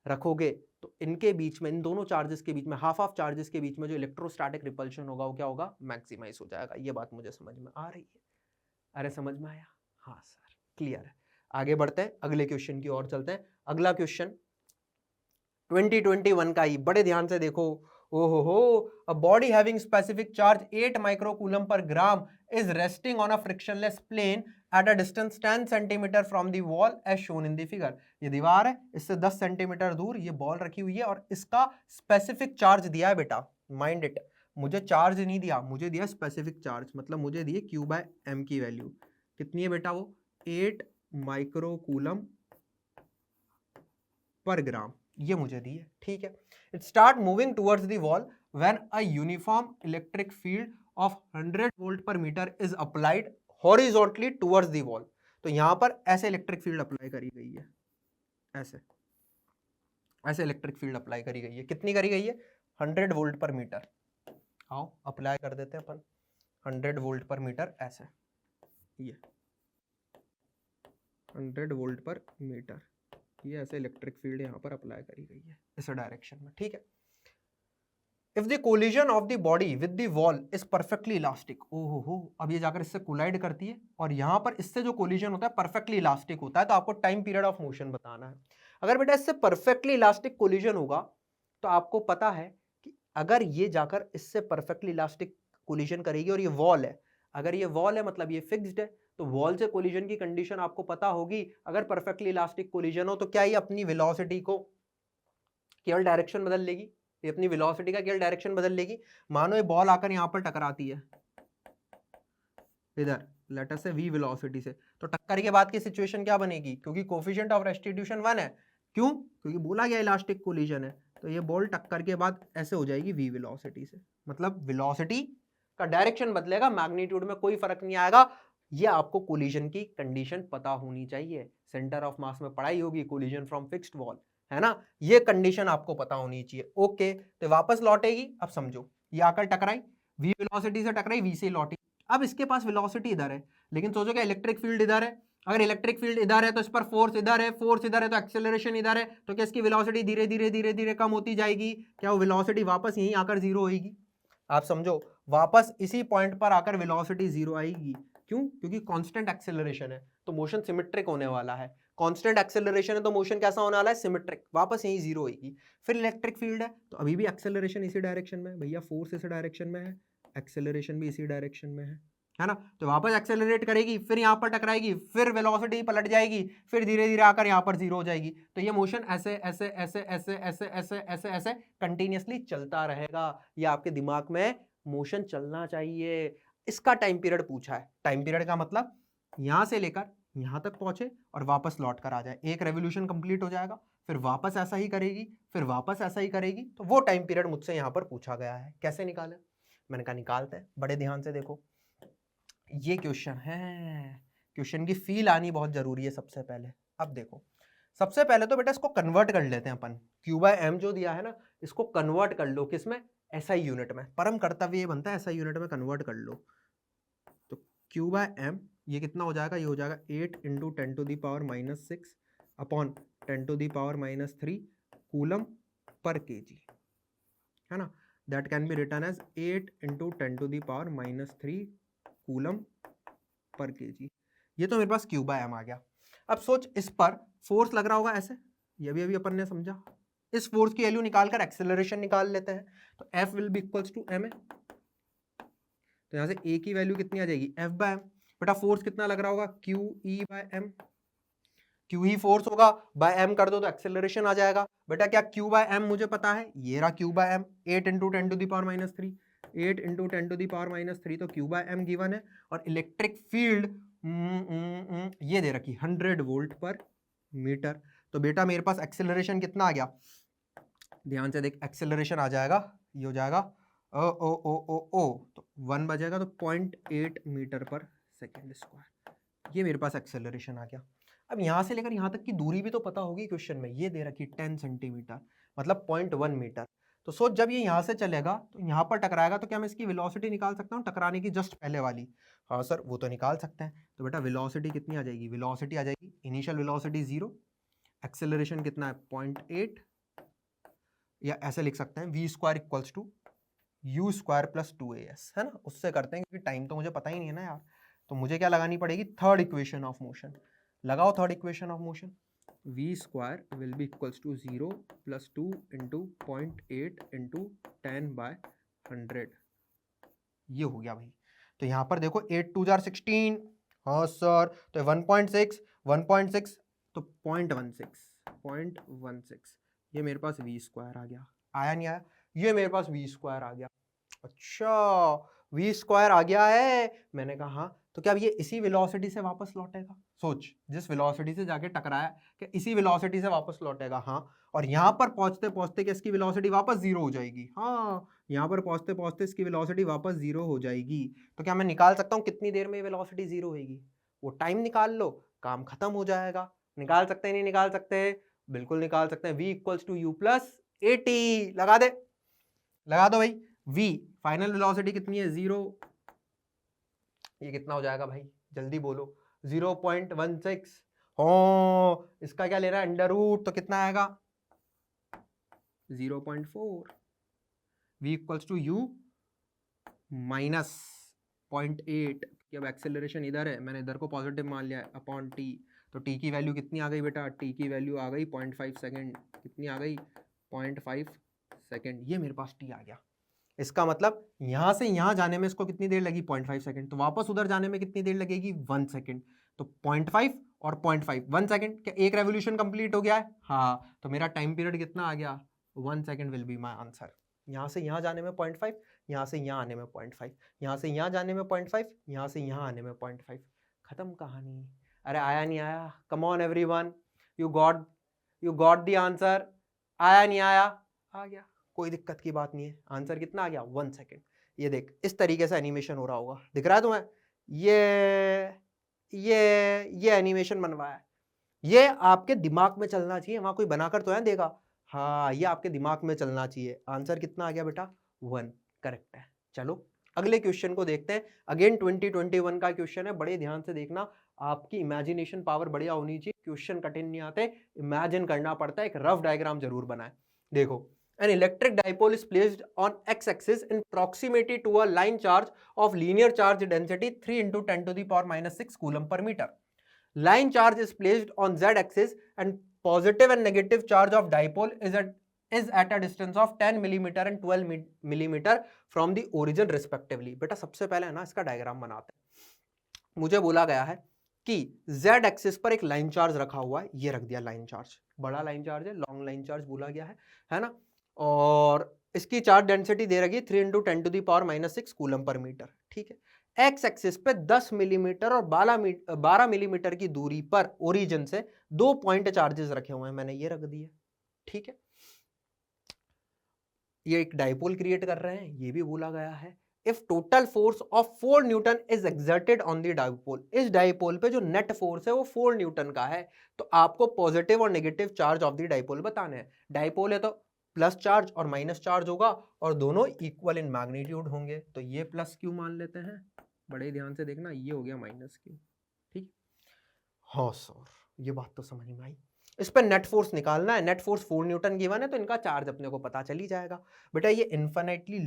रखोगे तो इनके बीच में, इन दोनों चार्जेस के बीच में, हाफ हाफ चार्जेस के बीच में जो इलेक्ट्रोस्टैटिक रिपल्शन होगा वो क्या होगा, मैक्सिमाइज हो जाएगा। ये बात मुझे समझ में आ रही है? अरे समझ में आया? हाँ सर, क्लियर है। आगे बढ़ते हैं, अगले क्वेश्चन की ओर चलते हैं। अगला क्वेश्चन 2021 का ही, बड़े ध्यान से देखो। ओहो हो, a body having specific charge 8 microcoulomb per gram is resting on a frictionless plane at a distance 10 centimetre from the wall as shown in the figure. ये दीवार है, इससे 10 सेंटीमीटर दूर ये बॉल रखी हुई है और इसका स्पेसिफिक चार्ज दिया है बेटा, माइंड इट। मुझे चार्ज नहीं दिया, मुझे दिया स्पेसिफिक चार्ज, मतलब मुझे दिए Q/m की वैल्यू कितनी है बेटा, वो 8 माइक्रोकूलम पर ग्राम, ये मुझे दी है, ठीक है। It start moving towards the wall when a uniform electric field of 100 volt per metre is applied horizontally towards the wall. तो यहां पर ऐसे इलेक्ट्रिक फील्ड अप्लाई करी गई है, ऐसे ऐसे इलेक्ट्रिक फील्ड अप्लाई करी गई है। कितनी करी गई है, 100 वोल्ट पर मीटर। आओ अप्लाई कर देते हैं अपन 100 वोल्ट पर मीटर, ऐसे ये 100 वोल्ट पर मीटर, ये ऐसे इलेक्ट्रिक फील्ड यहाँ पर अप्लाई करी गई है इस डायरेक्शन में, ठीक है। If the collision of the body with the wall is perfectly elastic, ओहो हो, अब ये जाकर इससे कोलाइड करती है और यहाँ पर इससे जो कोलिजन होता है परफेक्टली इलास्टिक होता है, तो आपको टाइम पीरियड ऑफ मोशन बताना है। अगर बेटा इससे परफेक्टली इलास्टिक कोलिजन होगा तो आपको पता है कि अगर ये जाकर इससे परफेक्टली इलास्टिक कोलिजन करेगी और ये वॉल है, अगर ये वॉल है मतलब ये फिक्स्ड है, तो वॉल से कोलिजन की कंडीशन आपको पता होगी। अगर परफेक्टली इलास्टिक कोलिजन हो तो क्या ये अपनी वेलोसिटी को केवल डायरेक्शन बदल लेगी, ये अपनी वेलोसिटी का केवल डायरेक्शन बदल लेगी। मानो ये बॉल आकर यहां पर टकराती है इधर, लेटर से v वेलोसिटी से, तो टक्कर के बाद की सिचुएशन क्या बनेगी, क्योंकि कोफिशिएंट ऑफ रेस्टिट्यूशन 1 है, क्यों, क्योंकि बोला गया इलास्टिक कोलिजन है, तो ये बॉल टक्कर के बाद ऐसे हो जाएगी v वेलोसिटी से, मतलब वेलोसिटी का डायरेक्शन बदलेगा, मैग्नीट्यूड में कोई फर्क नहीं आएगा। ये आपको कोलिजन की कंडीशन पता होनी चाहिए, सेंटर ऑफ मास में पढ़ाई होगी, कोलिजन फ्रॉम फिक्स्ड वॉल, है ना, ये कंडीशन आपको पता होनी चाहिए। ओके, तो वापस लौटेगी। अब समझो, ये आकर टकराई, v वेलोसिटी से टकराई, v से लौटी, अब इसके पास वेलोसिटी इधर है, लेकिन सोचो क्या इलेक्ट्रिक फील्ड इधर है, अगर इलेक्ट्रिक फील्ड इधर है तो इस पर फोर्स इधर है, फोर्स इधर है तो एक्सेलरेशन इधर है, तो क्या इसकी वेलोसिटी धीरे धीरे धीरे धीरे कम होती जाएगी, क्या वो वेलोसिटी वापस यहीं आकर जीरो होगी? आप समझो, वापस इसी पॉइंट पर आकर वेलोसिटी जीरो आएगी, क्यों, क्योंकि कांस्टेंट एक्सेलरेशन है तो मोशन सिमेट्रिक होने वाला है, कांस्टेंट एक्सेलरेशन है तो मोशन कैसा होने वाला है, सिमेट्रिक, वापस यहीं जीरो होगी। फिर इलेक्ट्रिक फील्ड है तो अभी भी एक्सेलरेशन इसी डायरेक्शन में है भैया, फोर्स इस डायरेक्शन में है, एक्सेलरेशन भी इसी डायरेक्शन में है ना, तो वापस एक्सेलरेट करेगी, फिर यहाँ पर टकराएगी, फिर वेलोसिटी पलट जाएगी, फिर धीरे धीरे आकर यहाँ पर जीरो हो जाएगी। तो ये मोशन ऐसे ऐसे ऐसे ऐसे ऐसे ऐसे ऐसे ऐसे कंटिन्यूअसली चलता रहेगा। ये आपके दिमाग में मोशन चलना चाहिए। इसका टाइम पीरियड पूछा है, टाइम पीरियड का मतलब यहाँ से लेकर यहाँ तक पहुंचे और वापस लौट कर आ जाए, एक रेवोल्यूशन कंप्लीट हो जाएगा, फिर वापस ऐसा ही करेगी, फिर वापस ऐसा ही करेगी, तो वो टाइम पीरियड मुझसे यहाँ पर पूछा गया है। कैसे निकाले? मैंने कहा निकालते हैं, बड़े ध्यान से देखो, ये क्वेश्चन है, क्वेश्चन की फील आनी बहुत जरूरी है सबसे पहले। अब देखो, सबसे पहले तो बेटा इसको कन्वर्ट कर लेते हैं अपन, Q/m जो दिया है ना, इसको कन्वर्ट कर लो किसमें, SI यूनिट में। परम कर्तव्य ये बनता है SI यूनिट में कन्वर्ट कर लो। तो Q/m ये कितना हो जाएगा, ये हो जाएगा 8 × 10⁻⁻6 अपॉन 10⁻⁻3 कूलम पर kg, है ना, that can be written as 8 × 10⁻⁻3 coulomb पर kg। ये तो मेरे पास Q/m आ गया। अब सोच, इस पर फोर्स लग रहा होगा ऐसे, ये भी अभी अपन ने समझा। इस फोर्स की वैल्यू निकालकर एक्सेलरेशन निकाल लेते हैं, तो F will be equals to ma, तो यहाँ से a की वैल्यू कितनी आ जाएगी, F/m। बेटा फोर्स कितना लग रहा होगा, QE/m, Q ही फोर्स होगा, बाय m कर दो तो एक्सेलरेशन आ जाएगा। बेटा क्या Q/m मुझे पता है, ये रहा Q/m, 8 × 10⁻⁻3, 8 × 10⁻⁻3, तो Q/m गिवन है, और इलेक्ट्रिक फील्ड ये दे रखी 100 वोल्ट पर मीटर। तो बेटा मेरे पास एक्सेलरेशन कितना आ गया, ध्यान से देख, एक्सेलरेशन आ जाएगा, ये हो जाएगा ओ, तो 1 बजेगा तो 0.8 मीटर पर सेकेंड स्क्वायर, ये मेरे पास एक्सेलरेशन आ गया। अब यहाँ से लेकर यहाँ तक की दूरी भी तो पता होगी क्वेश्चन में, ये दे रखी 10 सेंटीमीटर, मतलब 0.1 मीटर। तो सोच जब ये यहाँ से चलेगा तो यहाँ पर टकराएगा, तो क्या मैं इसकी वेलोसिटी निकाल सकता हूँ टकराने की जस्ट पहले वाली? हाँ सर वो तो निकाल सकते हैं। तो बेटा वेलोसिटी कितनी आ जाएगी? वेलोसिटी आ जाएगी इनिशियल वेलोसिटी 0, एक्सेलरेशन कितना है 0.8, या ऐसे लिख सकते हैं v square equals to u square plus 2as, है ना? उससे करते हैं क्योंकि टाइम तो मुझे पता ही नहीं है ना यार। तो मुझे क्या लगानी पड़ेगी? Third equation of motion. लगाओ third equation of motion. v square will be equals to 0 plus 2 into 0.8 into 10/100। ये हो गया भाई। तो यहाँ पर देखो 8 2 जार 16, हाँ सर, तो 1.6 1.6 तो 0.16 ये मेरे पास v स्क्वायर आ गया। आया नहीं आया? ये मेरे पास v स्क्वायर आ गया। अच्छा v स्क्वायर आ गया है, मैंने कहा हाँ। तो क्या अब ये इसी वेलोसिटी से वापस लौटेगा? सोच, जिस वेलोसिटी से जाके टकराया क्या इसी वेलोसिटी से वापस लौटेगा? हाँ। और यहाँ पर पहुंचते पहुंचते क्या इसकी वेलोसिटी वापस जीरो हो जाएगी? हाँ, यहाँ पर पहुंचते पहुंचते इसकी वेलोसिटी वापस जीरो हो जाएगी। तो क्या मैं निकाल सकता हूँ कितनी देर में वेलोसिटी जीरो होगी? वो टाइम निकाल लो, काम खत्म हो जाएगा। निकाल सकते हैं नहीं निकाल सकते? बिल्कुल निकाल सकते हैं। v equals to u plus 80 लगा दे, लगा दो भाई। v फाइनल वेलोसिटी कितनी है? 0। ये कितना हो जाएगा भाई? जल्दी बोलो। 0.16। हो, इसका क्या ले रहा है? अंडर रूट, तो कितना आएगा? 0.4। v equals to u minus 0.8। अब एक्सेलरेशन इधर है, मैंने इधर को पॉजिटिव मान लिया है, अपॉन t। तो t की वैल्यू कितनी आ गई बेटा? t की वैल्यू आ गई 0.5 सेकेंड। कितनी आ गई? 0.5 सेकेंड। ये मेरे पास t आ गया। इसका मतलब यहां से यहां जाने में इसको कितनी देर लगी? 0.5 सेकेंड। तो वापस उधर जाने में कितनी देर लगेगी? 1 सेकेंड। तो 0.5 और 0.5 1 सेकेंड। क्या एक रेवोल्यूशन कंप्लीट हो गया है? हाँ। तो मेरा टाइम पीरियड कितना आ गया? 1 second will be my answer. यहां से यहां जाने में 0.5, यहां से यहां आने में 0.5, यहां से यहां जाने में 0.5, यहां से यहां आने में 0.5। खत्म कहानी। अरे आया नहीं आया? Come on everyone, you got the answer. आया नहीं आया? आ गया, कोई दिक्कत की बात नहीं है। आंसर कितना आ गया? 1 सेकेंड। ये देख इस तरीके से एनिमेशन हो रहा होगा, दिख रहा है तुम्हें? ये एनिमेशन बनवाया है। ये आपके दिमाग में चलना चाहिए, वहां कोई बनाकर तो है देगा। हाँ, ये आपके दिमाग में चलना चाहिए। आंसर कितना आ गया बेटा? 1। करेक्ट है। चलो अगले क्वेश्चन को देखते हैं। अगेन 2021 का क्वेश्चन है, बड़े ध्यान से देखना। आपकी इमेजिनेशन पावर बढ़िया होनी चाहिए। क्वेश्चन कठिन नहीं आते, इमेजिन करना पड़ता है। एक रफ डायग्राम जरूर बनाए। देखो, an electric dipole is placed on x-axis in proximity to a line charge of linear charge density 3 into 10 to the power minus 6 coulomb per meter. Line charge is placed on z-axis and positive and negative charge of dipole is at a distance of 10 millimeter and 12 millimeter from the origin respectively. बेटा सबसे पहले है ना इसका diagram बनाते हैं। मुझे बोला गया है कि z एक्सिस पर एक लाइन चार्ज रखा हुआ है, ये रख दिया लाइन चार्ज, बड़ा लाइन चार्ज है, लॉन्ग लाइन चार्ज बोला गया है ना? और इसकी चार्ज डेंसिटी दे रखी है 3 into 10 to the power minus 6 coulomb पर मीटर। ठीक है। एक्स एक्सिस पे 10 मिलीमीटर और 12 मिलीमीटर की दूरी पर ओरिजिन से 2 पॉइंट चार्जेस रखे हुए हैं, मैंने ये रख दिए। ठीक है, ये एक डाइपोल क्रिएट कर रहे हैं, ये भी बोला गया है। If total force of 4 Newton is exerted on the dipole, इस डाइपोल पे जो नेट फोर्स है वो 4 न्यूटन का है। तो आपको पॉजिटिव और negative charge of the dipole बताने हैं। डाइपोल है तो प्लस चार्ज और माइनस चार्ज होगा और दोनों इक्वल इन मैग्नीट्यूड होंगे। तो ये प्लस क्यू मान लेते हैं, बड़े ध्यान से देखना, ये हो गया माइनस क्यू। ठीक, हाँ सर ये बात तो समझ में आई। इस पर नेट फोर्स निकालना है। नेट फोर्स 4 न्यूटन गिवन है तो इनका चार्ज अपने को पता चल ही जाएगा। बेटा ये इन्फिनिटली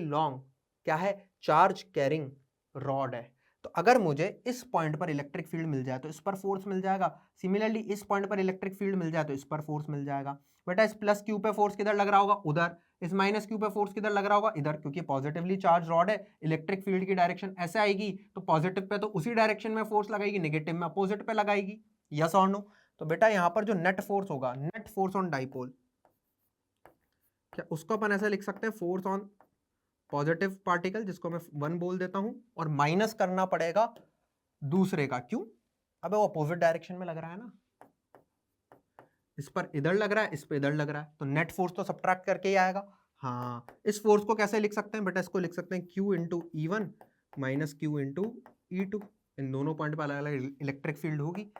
लॉन्ग क्या है? चार्ज कैरिंग रॉड है। तो अगर मुझे इस पॉइंट पर इलेक्ट्रिक फील्ड मिल जाए तो इस पर फोर्स मिल जाएगा। सिमिलरली इस पॉइंट पर इलेक्ट्रिक फील्ड मिल जाए तो इस पर फोर्स मिल जाएगा। बेटा इस प्लस क्यू पे फोर्स किधर लग रहा होगा? उधर। इस माइनस क्यू पे फोर्स किधर लग रहा होगा? इधर, क्योंकि पॉजिटिवली चार्ज रॉड है, इलेक्ट्रिक फील्ड की डायरेक्शन ऐसे आएगी तो पॉजिटिव पे तो उसी डायरेक्शन में फोर्स लगाएगी, नेगेटिव में अपोजिट पे लगाएगी। यस और नो? तो बेटा यहाँ पर जो नेट फोर्स होगा, नेट फोर्स ऑन डाइपोल, क्या उसको अपन ऐसे लिख सकते हैं? फोर्स ऑन पॉजिटिव पार्टिकल, जिसको मैं 1 बोल देता हूं, और माइनस करना पड़ेगा दूसरे का। क्यों? अबे वो अपोजिट डायरेक्शन में लग रहा है ना, इस पर इधर लग रहा है, इस पर इधर लग रहा है, तो नेट फोर्स तो सब्ट्रैक्ट करके ही आएगा। हाँ, इस फोर्स को कैसे लिख सकते हैं बेटा? इसको लिख सकते हैं Q into E1 minus Q into E2। इन दोनों पॉइंट पर अलग अलग इलेक्ट्रिक फील्ड होगी।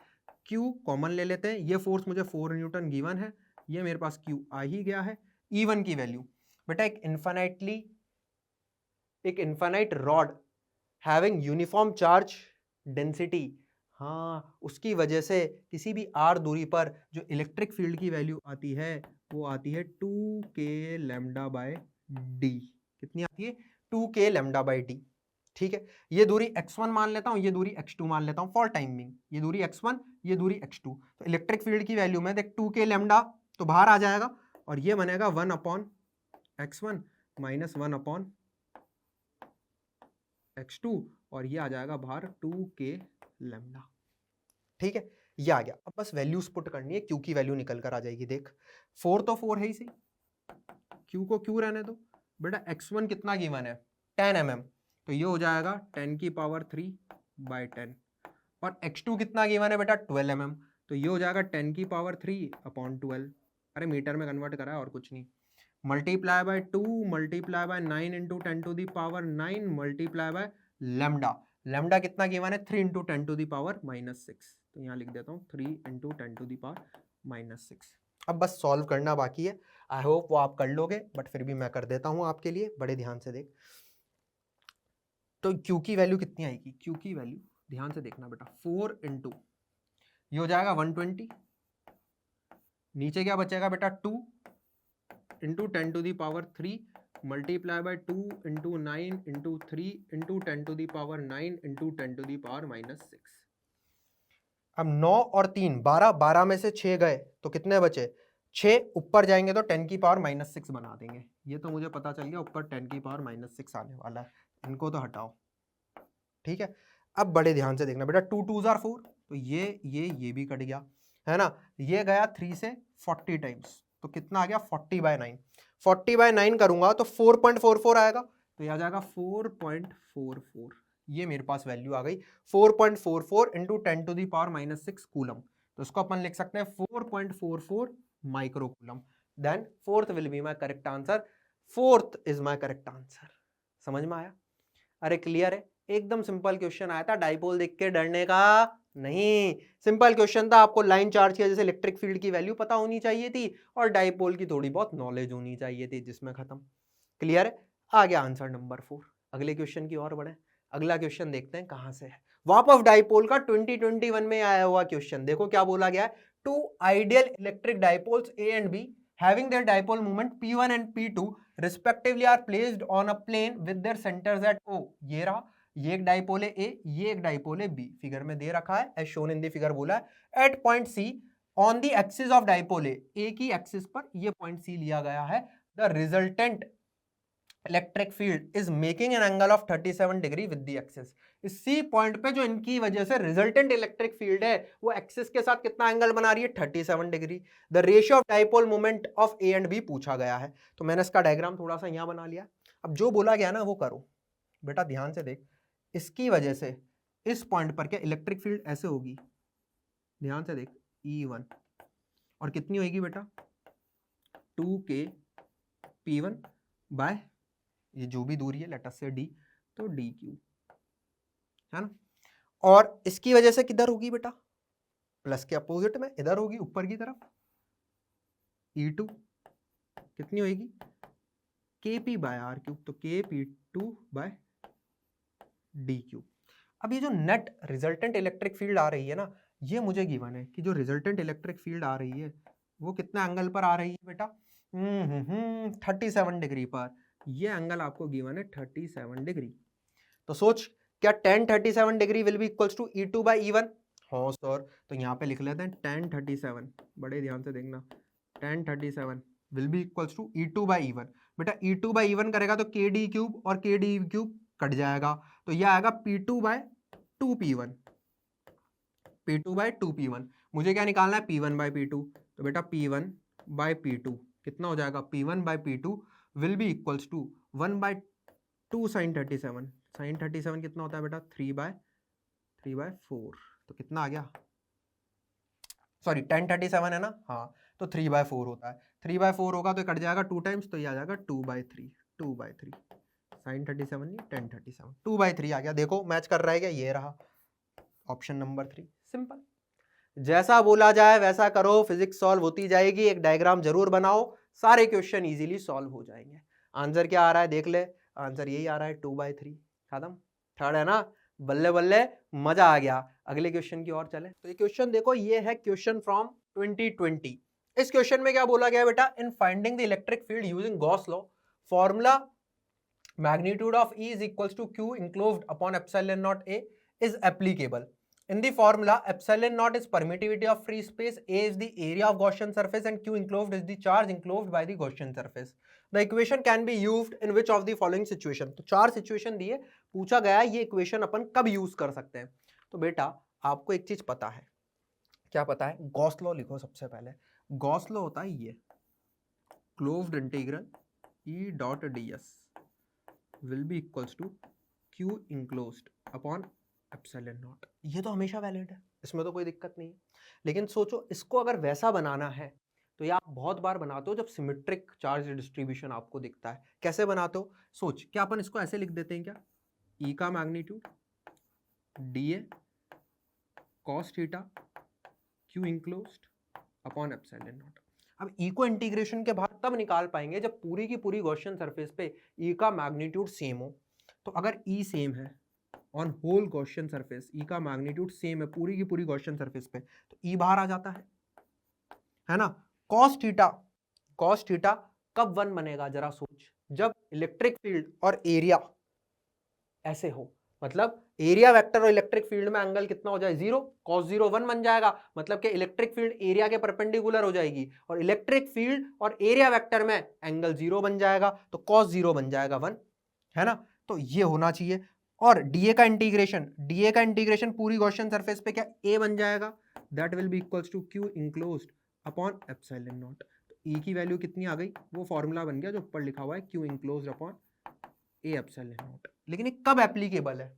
Q कॉमन ले लेते हैं, ये फोर्स मुझे 4 न्यूटन गिवन है, ये मेरे पास Q आ ही गया है। E1 की वैल्यू बेटा एक infinite rod having uniform charge density, हाँ उसकी वजह से किसी भी r दूरी पर जो इलेक्ट्रिक फील्ड की वैल्यू आती है वो आती है 2k लैम्डा बाय डी। कितनी आती है? 2k lambda by D. ठीक है, ये दूरी x1 मान लेता हूं, ये दूरी x2 मान लेता हूं फॉर टाइमिंग, ये दूरी x1 ये दूरी x2। तो इलेक्ट्रिक फील्ड की वैल्यू में देख 2k लैम्डा तो बाहर आ जाएगा और ये बनेगा 1 upon x1 minus 1 upon x2 और ये आ जाएगा बाहर 2k लैम्डा। ठीक है, ये आ गया। अब बस वैल्यूज पुट करनी है, Q की वैल्यू निकल कर आ जाएगी। देख 4 तो 4 है ही सही, Q को Q रहने दो बेटा। x1 कितना गिवन है? 10 mm, तो ये हो जाएगा 10 की पावर 3 बाय 10। और x2 कितना गिवन है बेटा? 12 mm, तो ये हो जाएगा 10 की पावर 3 अपॉन 12। अरे मीटर में कन्वर्ट करा है और कुछ नहीं। Multiply by 2 multiply by 9 into 10 to the power 9 multiply by lambda. Lambda कितना गिवन है? 3 into 10 to the power minus 6। तो यहाँ लिख देता हूँ 3 into 10 to the power minus 6। अब बस सॉल्व करना बाकी है, आई होप वो आप कर लोगे, बट फिर भी मैं कर देता हूँ आपके लिए। बड़े ध्यान से देख, तो Q की वैल्यू कितनी आएगी? Q की वैल्यू ध्यान से देखना बेटा, 4 इंटू ये हो जाएगा 120, नीचे क्या बचेगा बेटा? 2 into 10 to the power 3 multiply by 2 into 9 into 3 into 10 to the power 9 into 10 to the power minus 6। अब 9 और 3 12, 12 में से 6 गए तो कितने बचे? 6 ऊपर जाएंगे तो 10 की पावर माइनस 6 बना देंगे। ये तो मुझे पता चल गया ऊपर 10 की पावर माइनस 6 आने वाला है, इनको तो हटाओ। ठीक है, अब बड़े ध्यान से देखना बेटा, 2 2 4 तो ये भी कट गया है ना। ये गया 3 से 40 टाइम्स, तो कितना आ गया? 40 बाय 9। 40 बाय 9 करूंगा तो 4.44 आएगा, तो यह आ जाएगा 4.44। ये मेरे पास वैल्यू आ गई 4.44 into 10 to the power minus 6 coulomb. तो इसको अपन लिख सकते हैं 4.44 micro coulomb. Then fourth will be my correct answer, fourth is my correct answer. समझ में आया? अरे क्लियर है, एकदम सिंपल क्वेश्चन आया था, डाइपोल देख के डरने का नहीं। सिंपल क्वेश्चन था, आपको लाइन चार्ज की जैसे इलेक्ट्रिक फील्ड की वैल्यू पता होनी चाहिए थी और डाइपोल की थोड़ी बहुत नॉलेज होनी चाहिए थी, जिसमें खत्म। क्लियर है? आ गया आंसर नंबर 4। अगले क्वेश्चन की ओर बढ़े। अगला क्वेश्चन देखते हैं कहां से है। वापस डाइपोल का 2021 में आया हुआ क्वेश्चन। देखो क्या बोला गया है, two ideal electric dipoles A and B having their dipole moment P1 and P2 respectively are placed on a plane with their centers at O। ये रहा, ये एक डाइपोल है A, ये एक डाइपोल है B, फिगर में दे रखा है as shown in the figure बोला है। At point C on the axis of dipole A की एक्सिस पर ये पॉइंट C लिया गया है। The resultant electric field is making an angle of 37 degree with the axis. इसी पॉइंट पे जो इनकी वजह से रिजल्टेंट इलेक्ट्रिक फील्ड है वो एक्सिस के साथ कितना एंगल बना रही है? 37 degree. The ratio of dipole moment of A and B पूछा गया है, तो मैंने इसका डायग्राम थोड़ा सा यहां बना लिया। अब जो बोला गया ना वो करो बेटा, ध्यान से देख। इसकी वजह से इस पॉइंट पर क्या इलेक्ट्रिक फील्ड ऐसे होगी, ध्यान से देख, E1 और कितनी होगी बेटा? 2k P1 बाय ये जो भी दूरी है लेट अस से d, तो dq है ना। और इसकी वजह से किधर होगी बेटा? प्लस के अपोजिट में इधर होगी, ऊपर की तरफ। E2 कितनी होगी? kp बाय r क्यूब, तो kp2 बाय डी क्यूब। अब ये जो नेट रिजल्टेंट इलेक्ट्रिक फील्ड आ रही है ना, ये मुझे गिवन है कि जो रिजल्टेंट इलेक्ट्रिक फील्ड आ रही है वो कितना एंगल पर आ रही है बेटा? 37 डिग्री पर। ये एंगल आपको गिवन है 37 डिग्री। तो सोच, क्या tan 37 degree will be equals to E2 by E1? हाँ सर, तो यहाँ पे लिख लेते हैं tan 37, बड़े ध्यान से देखना, tan 37 will be equals to E2 by E1। बेटा E2 बाय E1 करेगा तो KD क्यूब और KD क्यूब कट जाएगा, तो यह आएगा P2 bye 2P1। P2 bye 2P1 मुझे क्या निकालना है? P1 बाय P2, तो बेटा P1 बाय P2 कितना हो जाएगा? P1 by P2 will be equals to 1 by 2 sine 37। Sine 37 कितना होता है बेटा? 3 बाय 4, तो कितना आ गया? सॉरी tan 37 है ना, हाँ, तो 3 बाय 4 होता है। 3 बाय 4 होगा तो कट जाएगा 2 टाइम्स, तो ये आ जाएगा 2 बाय 3। 2 बाय 3 साइन 37 नहीं, tan 37, 2 बाय 3 आ गया। देखो मैच कर रहा है क्या? ये रहा ऑप्शन नंबर 3। सिंपल। जैसा बोला जाए वैसा करो, फिजिक्स सॉल्व होती जाएगी। एक डायग्राम जरूर बनाओ, सारे क्वेश्चन इजीली सॉल्व हो जाएंगे। आंसर क्या आ रहा है देख ले, आंसर यही आ रहा है 2/3। खत्म, थर्ड है ना, बल्ले बल्ले, मजा आ गया। अगले क्वेश्चन की ओर चले। तो ये क्वेश्चन देखो, ये है क्वेश्चन फ्रॉम 2020। इस क्वेश्चन में क्या बोला गया बेटा, in finding the electric field using Gauss law, formula magnitude of E is equals to Q enclosed upon epsilon naught A is applicable. In the formula, epsilon naught is permittivity of free space, A is the area of Gaussian surface, and Q enclosed is the charge enclosed by the Gaussian surface. The equation can be used in which of the following situation? तो चार situation दिए, पूछा गया ये equation अपन कब use कर सकते हैं। तो बेटा आपको एक चीज पता है, क्या पता है, गॉस लॉ लिखो सबसे पहले। गॉस लॉ होता है ये, closed integral E dot ds will be equals to Q enclosed upon epsilon naught। ये तो हमेशा वैलिड है, इसमें तो कोई दिक्कत नहीं है। लेकिन सोचो इसको अगर वैसा बनाना है तो ये आप बहुत बार बनाते हो जब सिमेट्रिक चार्ज डिस्ट्रीब्यूशन आपको दिखता है। कैसे बनाते हो, सोच, क्या अपन इसको ऐसे लिख देते हैं क्या, E का मैग्नीट्यूड dA cos थीटा Q enclosed upon epsilon naught। अब E को इंटीग्रेशन के बाद तब निकाल पाएंगे जब पूरी की पूरी गॉसियन सरफेस पे E का मैग्नीट्यूड सेम हो। तो अगर E सेम है on whole Gaussian surface, E का मैग्नीट्यूड सेम है पूरी की पूरी गॉसियन सरफेस पे, तो E बाहर आ जाता है ना। cos थीटा कब 1 बनेगा जरा सोच, जब इलेक्ट्रिक फील्ड और एरिया ऐसे हो, मतलब एरिया वेक्टर और इलेक्ट्रिक फील्ड में एंगल कितना हो जाए, 0, cos 0 1 बन जाएगा, मतलब कि इलेक्ट्रिक फील्ड एरिया के परपेंडिकुलर हो जाएगी और इलेक्ट्रिक फील्ड और एरिया वेक्टर में एंगल 0 बन जाएगा, तो cos 0 बन जाएगा 1, है ना। तो ये होना चाहिए। और डीए का इंटीग्रेशन पूरी गॉसियन सरफेस पे क्या a बन जाएगा, that will be equals to Q enclosed upon epsilon naught. तो E की वैल्यू कितनी आ गई, वो फॉर्मूला बन गया जो ऊपर लिखा हुआ है, Q enclosed upon A epsilon not. लेकिन ये कब एप्लीकेबल है,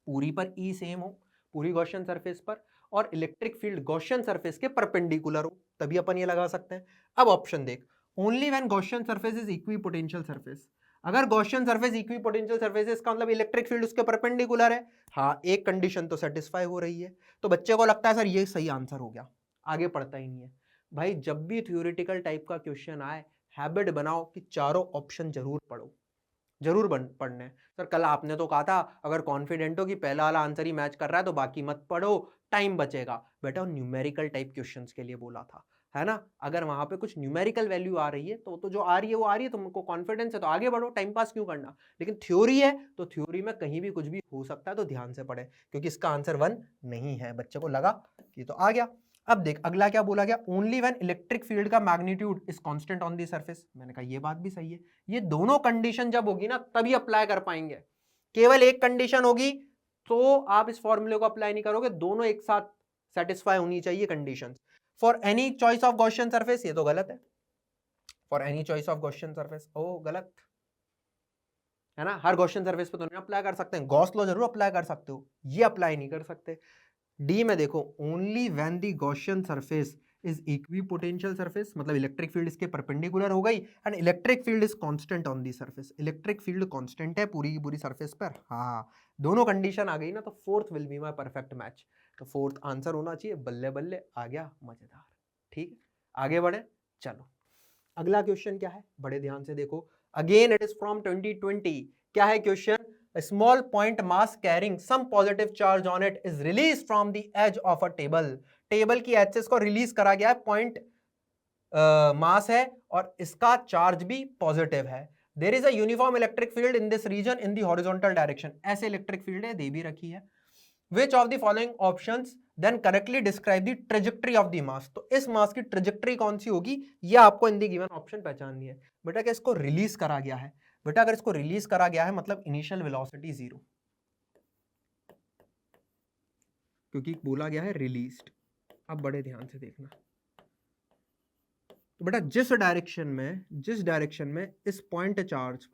पूरी पर E सेम हो पूरी गॉसियन सरफेस पर और इलेक्ट्रिक फील्ड गॉसियन सरफेस के परपेंडिकुलर हो, तभी अपन ये लगा सकते हैं। अब ऑप्शन देख, only when Gaussian surface is equipotential surface. अगर गॉसियन सरफेस इक्विपोटेंशियल सरफेस है, इसका मतलब इलेक्ट्रिक फील्ड उसके परपेंडिकुलर है। हाँ, एक कंडीशन तो सेटिस्फाई हो रही है। तो बच्चे को लगता है सर ये सही आंसर हो गया, आगे पढ़ता ही नहीं है। भाई जब भी थ्योरेटिकल टाइप का क्वेश्चन आए, हैबिट बनाओ कि चारों ऑप्शन जरूर पढ़ो, जरूर पढ़ने। सर कल आपने तो कहा था अगर कॉन्फिडेंट हो कि पहला वाला आंसर ही मैच कर रहा है तो बाकी मत पढ़ो, टाइम बचेगा। बेटा न्यूमेरिकल टाइप क्वेश्चंस के लिए बोला था, है ना। अगर वहां पे कुछ न्यूमेरिकल वैल्यू आ रही है तो जो आ रही है वो आ रही है, तुमको कॉन्फिडेंस है तो आगे बढ़ो, टाइम पास क्यों करना। लेकिन थ्योरी है तो थ्योरी में कहीं भी कुछ भी हो सकता है, तो ध्यान से पढ़े, क्योंकि इसका आंसर 1 नहीं है। बच्चे को लगा कि तो आ गया। अब देख अगला क्या बोला गया, ओनली व्हेन इलेक्ट्रिक फील्ड का magnitude is constant on the surface. मैंने कहा ये बात भी सही है, ये दोनों कंडीशन जब होगी ना तभी अप्लाई कर पाएंगे। केवल एक कंडीशन होगी तो आप इस फॉर्मूले को अप्लाई नहीं करोगे, दोनों एक साथ सेटिस्फाई होनी चाहिए conditions. For any choice of Gaussian surface, ये तो गलत है। For any choice of Gaussian surface, ओ गलत है ना। हर गॉसियन सरफेस पे तो नहीं अप्लाई कर सकते हैं, गॉस लॉ जरूर अप्लाई कर सकते हो, ये अप्लाई नहीं कर सकते। डी में देखो, only when the Gaussian surface is equipotential surface, मतलब इलेक्ट्रिक फील्ड इसके परपेंडिकुलर हो गई and electric field is constant on the surface. Electric field constant है पूरी की पूरी सरफेस पर, हाँ दोनों कंडीशन आ गई ना, तो fourth will be my perfect match. तो फोर्थ आंसर होना चाहिए। बल्ले बल्ले आ गया, मजेदार। ठीक है, आगे बढ़े, चलो अगला क्वेश्चन क्या है, बड़े ध्यान से देखो। Again it is from 2020। क्या है question, a small point mass carrying some positive charge on it is released from the edge of a table। Table की एज को रिलीज करा गया है, पॉइंट मास है और इसका चार्ज भी पॉजिटिव है। There is a uniform electric field in this region in the horizontal direction. ऐसे इलेक्ट्रिक फील्ड है, दे भी रखी है। Which of the following options then correctly describe the trajectory of the mass। तो इस मास की ट्रेजेक्टरी कौन सी होगी, ये आपको इन दी गिवन ऑप्शन पहचाननी है। बेटा क्या इसको रिलीज करा गया है, बेटा अगर इसको रिलीज करा गया है मतलब इनिशियल वेलोसिटी 0, क्योंकि बोला गया है रिलीज्ड। अब बड़े ध्यान से देखना, तो बेटा जिस डायरेक्शन में इस पॉइंट चार्ज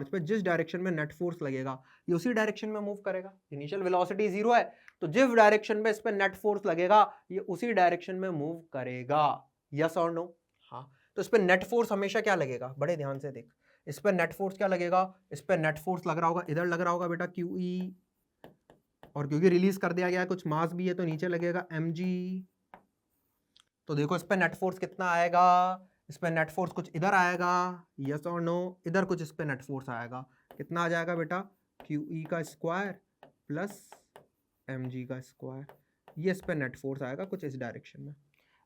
पर जिस डायरेक्शन में नेट फोर्स लगेगा, ये उसी डायरेक्शन में मूव करेगा। इनिशियल वेलोसिटी 0 है, तो जिस डायरेक्शन में इस पर नेट फोर्स लगेगा ये उसी डायरेक्शन में मूव करेगा। यस और नो, हाँ। तो इस पर नेट फोर्स हमेशा क्या लगेगा, बड़े ध्यान से देख, इस पर नेट फोर्स क्या लगेगा, इस पर नेट फोर्स लग रहा होगा, इधर लग रहा होगा बेटा QE और क्योंकि रिलीज कर दिया गया है, कुछ मास भी है, तो नीचे लगेगा mg। तो देखो इस पे नेट फोर्स कितना आएगा, इस पे नेट फोर्स कुछ इधर आएगा, यस और नो, इधर कुछ इस पे नेट फोर्स आएगा, कितना आ जाएगा बेटा, QE का स्क्वायर प्लस mg का स्क्वायर, ये इस पे नेट फोर्स आएगा कुछ इस डायरेक्शन में।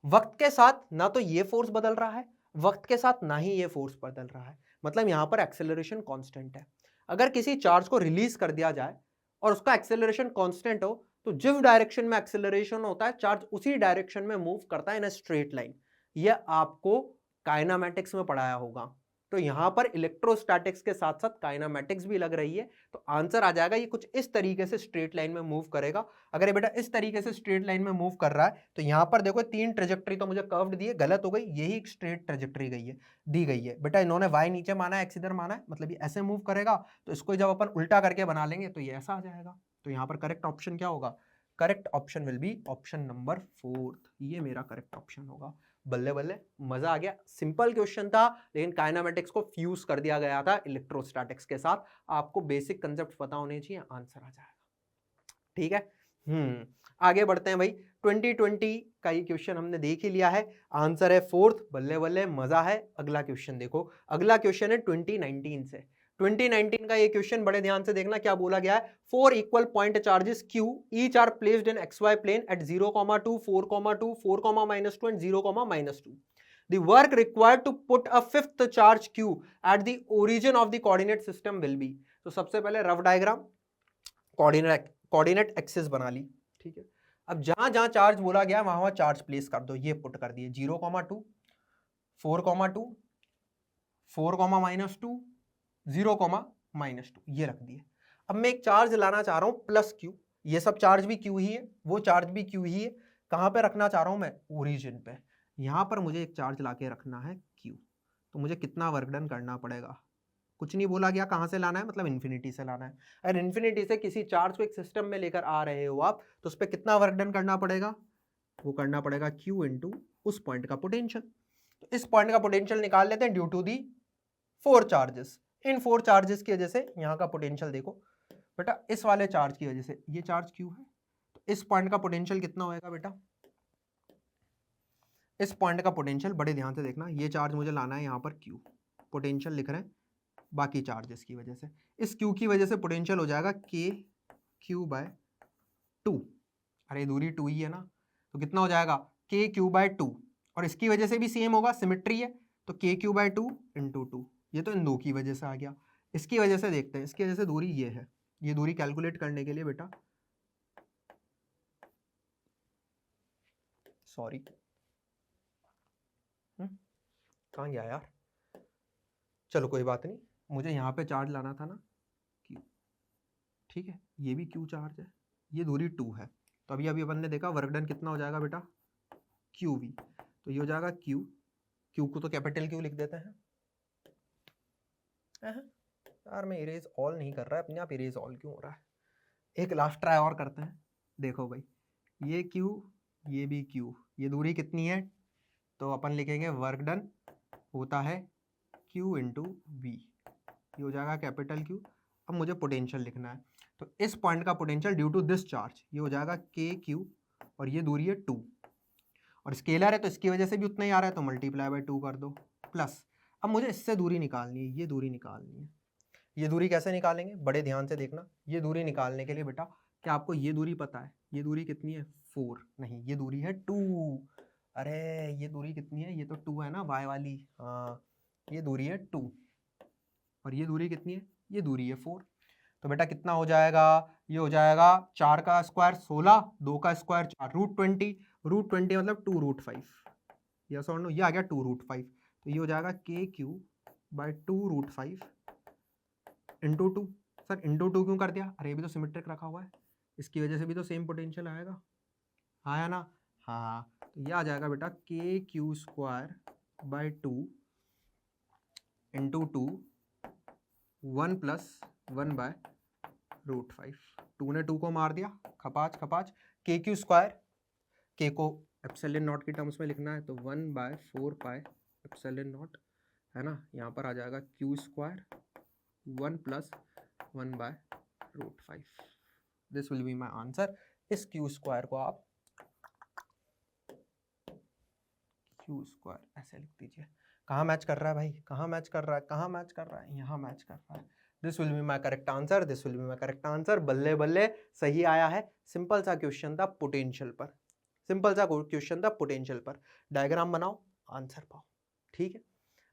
वक्त के साथ ना तो ये फोर्स बदल रहा है, वक्त के साथ ना ही ये फोर्स बदल रहा है, मतलब यहां पर एक्सेलरेशन कांस्टेंट है। अगर किसी चार्ज को रिलीज कर दिया जाए और उसका एक्सेलरेशन कांस्टेंट हो, तो जिस डायरेक्शन में एक्सेलरेशन होता है चार्ज उसी डायरेक्शन में मूव करता है इन अ स्ट्रेट लाइन। यह आपको काइनेमैटिक्स में पढ़ाया होगा। तो यहां पर इलेक्ट्रोस्टैटिक्स के साथ साथ काइनेमैटिक्स भी लग रही है, तो आंसर आ जाएगा ये कुछ इस तरीके से स्ट्रेट लाइन में मूव करेगा। अगर ये बेटा इस तरीके से स्ट्रेट लाइन में मूव कर रहा है, तो यहां पर देखो 3 ट्रेजेक्टरी तो मुझे कर्व्ड दी है, गलत हो गई, यही एक स्ट्रेट ट्रेजेक्टरी गई है, दी गई है बेटा। इन्होंने y नीचे माना है, x इधर माना है, मतलब ये ऐसे मूव करेगा, तो इसको जब अपन उल्टा करके बना लेंगे तो ये ऐसा आ जाएगा। तो यहाँ पर करेक्ट ऑप्शन क्या होगा, correct option will be option number 4, ये मेरा करेक्ट ऑप्शन होगा। बल्ले बल्ले, मजा आ गया। सिंपल क्वेश्चन था, लेकिन काइनेमैटिक्स को फ्यूज कर दिया गया था इलेक्ट्रोस्टैटिक्स के साथ। आपको बेसिक कंसेप्ट पता होने चाहिए, आंसर आ जाएगा। ठीक है, आगे बढ़ते हैं भाई। 2020 का ये क्वेश्चन हमने देख ही लिया है, आंसर है 4th। बल्ले बल्ले, मजा है। अगला क्वेश्चन देखो, अगला क्वेश्चन है 2019 से। 2019 का ये क्वेश्चन बड़े ध्यान से देखना, क्या बोला गया है, 4 equal point charges Q each are placed in XY plane at 0,2, 4,2, 4,-2 and 0,-2. The work required to put a fifth charge Q at the origin of the coordinate system will be. तो सबसे पहले रफ डायग्राम, कोऑर्डिनेट एक्सिस बना ली, ठीक है। अब जहां जहां charge बोला गया वहां वहां चार्ज प्लेस कर दो, ये पुट कर दिए 0,2, 4,2, 4,-2, 0,-2, ये रख दिए। अब मैं एक चार्ज लाना चाह रहा हूं प्लस Q, ये सब चार्ज भी Q ही है, वो चार्ज भी Q ही है। कहां पे रखना चाह रहा हूं मैं, ओरिजिन पे। यहां पर मुझे एक चार्ज लाके रखना है Q, तो मुझे कितना वर्क डन करना पड़ेगा, कुछ नहीं बोला गया कहां से लाना है, मतलब इन्फिनिटी से लाना है। अगर इन्फिनिटी से किसी चार्ज को एक सिस्टम में लेकर आ रहे हो आप, तो उस पर कितना वर्क डन करना पड़ेगा, वो करना पड़ेगा Q इंटू उस पॉइंट का पोटेंशियल। तो इस पॉइंट का पोटेंशियल निकाल लेते हैं ड्यू टू दी 4 चार्जेस। इन 4 चार्जेस की वजह से यहाँ का पोटेंशियल देखो बेटा, इस वाले चार्ज की वजह से ये चार्ज Q है, तो इस पॉइंट का पोटेंशियल कितना होएगा बेटा, इस पॉइंट का पोटेंशियल बड़े ध्यान से देखना, ये चार्ज मुझे लाना है यहाँ पर Q, पोटेंशियल लिख रहे हैं बाकी चार्जेस की वजह से। इस Q की वजह से पोटेंशियल हो जाएगा KQ/2, अरे दूरी 2 ही है ना, तो कितना हो जाएगा KQ/2, और इसकी वजह से भी सेम होगा, सिमेट्री है, तो KQ/2 इंटू 2, ये तो इन दो की वजह से आ गया। इसकी वजह से देखते हैं, इसकी वजह से दूरी ये है, ये दूरी कैलकुलेट करने के लिए बेटा, सॉरी कहाँ गया यार, चलो कोई बात नहीं, मुझे यहाँ पे चार्ज लाना था ना Q, ठीक है, ये भी Q चार्ज है, ये दूरी 2 है, तो अभी अपन ने देखा वर्क डन कितना हो जाएगा बेटा, QV, तो ये हो जाएगा Q को तो कैपिटल Q लिख देते हैं। यार मैं इरेज ऑल नहीं कर रहा है, अपने आप इरेज ऑल क्यों हो रहा है, एक लास्ट ट्राई और करते हैं। देखो भाई, ये Q, ये भी Q, ये दूरी कितनी है, तो अपन लिखेंगे वर्क डन होता है Q इंटू वी, ये हो जाएगा कैपिटल Q। अब मुझे पोटेंशियल लिखना है, तो इस पॉइंट का potential due to this charge ये हो जाएगा KQ, और ये दूरी है 2, और स्केलर है तो इसकी वजह से भी उतना ही आ रहा है, तो मल्टीप्लाई बाय 2 कर दो, प्लस अब मुझे इससे दूरी निकालनी है, ये दूरी निकालनी है। ये दूरी कैसे निकालेंगे, बड़े ध्यान से देखना, ये दूरी निकालने के लिए बेटा, क्या आपको ये दूरी पता है, ये दूरी कितनी है 4, नहीं ये दूरी है 2, अरे ये दूरी कितनी है, ये तो 2 है ना y वाली, हाँ ये दूरी है 2, और ये दूरी कितनी है, ये दूरी है 4। तो बेटा कितना हो जाएगा, ये हो जाएगा 4 का स्क्वायर 16, 2 का स्क्वायर 4, √20, √20 मतलब 2√5, यस और नो, ये आ गया 2√5, तो ये हो जाएगा KQ/2√5 इंटू 2। सर इंटू 2 क्यों कर दिया, अरे ये भी तो सिमेट्रिक रखा हुआ है, इसकी वजह से भी तो सेम पोटेंशियल आएगा, आया ना, हाँ, तो ये आ जाएगा बेटा KQ²/2 इंटू 2, 1 + 1/√5, 2 ने 2 को मार दिया, खपाच खपाच, KQ², K को एप्सिलॉन नॉट की टर्म्स में लिखना है, तो 1/4πε0 है ना, यहाँ पर आ जाएगा Q² 1 + 1/√5, this will be my answer. इस क्यू स्क्वायर को आप क्यू स्क्वायर ऐसे लिख दीजिए। कहाँ मैच कर रहा है भाई, कहाँ मैच कर रहा है, कहाँ मैच कर रहा है, यहाँ मैच कर रहा है। This will be my correct answer, this will be my correct answer. बल्ले बल्ले सही आया है। सिंपल सा क्वेश्चन था पोटेंशियल पर, सिंपल सा क्वेश्चन था पोटेंशियल पर। डायग्राम बनाओ, आंसर पाओ। ठीक है,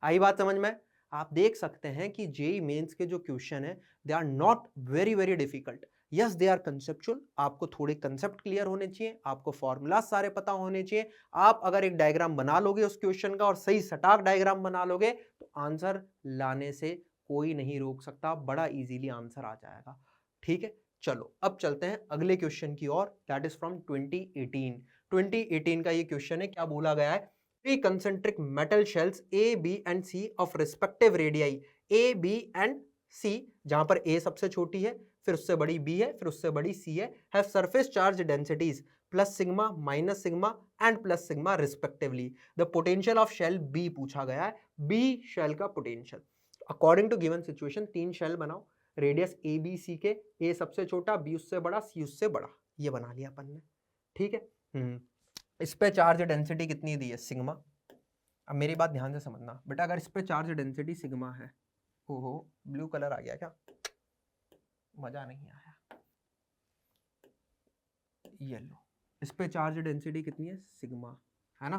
आई बात समझ में। आप देख सकते हैं कि जेईई मेंस के जो क्वेश्चन है they are not very very difficult. Yes they are conceptual, आपको थोड़े कंसेप्ट क्लियर होने चाहिए, आपको फॉर्मूला सारे पता होने चाहिए। आप अगर एक डायग्राम बना लोगे उस क्वेश्चन का और सही सटाक डायग्राम बना लोगे तो आंसर लाने से कोई नहीं रोक सकता, बड़ा इजीली आंसर आ जाएगा। ठीक है, चलो अब चलते हैं अगले क्वेश्चन की ओर, दैट इज फ्रॉम 2018। 2018 का ये क्वेश्चन है। क्या बोला गया है? Three concentric metal shells A, B and C of respective radii A, B and C, जहां पर A सबसे छोटी है, फिर उससे बड़ी B है, फिर उससे बड़ी C है, have surface charge densities plus sigma, minus sigma and plus sigma respectively. The potential of shell B पूछा गया है, B shell का potential. According to given situation तीन shell बनाओ, रेडियस A, B, C के, A सबसे छोटा, B उससे बड़ा, C उससे बड़ा, ये बना लिया अपन ने। ठीक है, इस पे चार्ज डेंसिटी कितनी दी है? सिग्मा। अब मेरी बात ध्यान से समझना बेटा, अगर इस पे चार्ज डेंसिटी सिग्मा है, ओहो ब्लू कलर आ गया क्या, मजा नहीं आया, येलो। इस पे चार्ज डेंसिटी कितनी है? सिग्मा, है ना।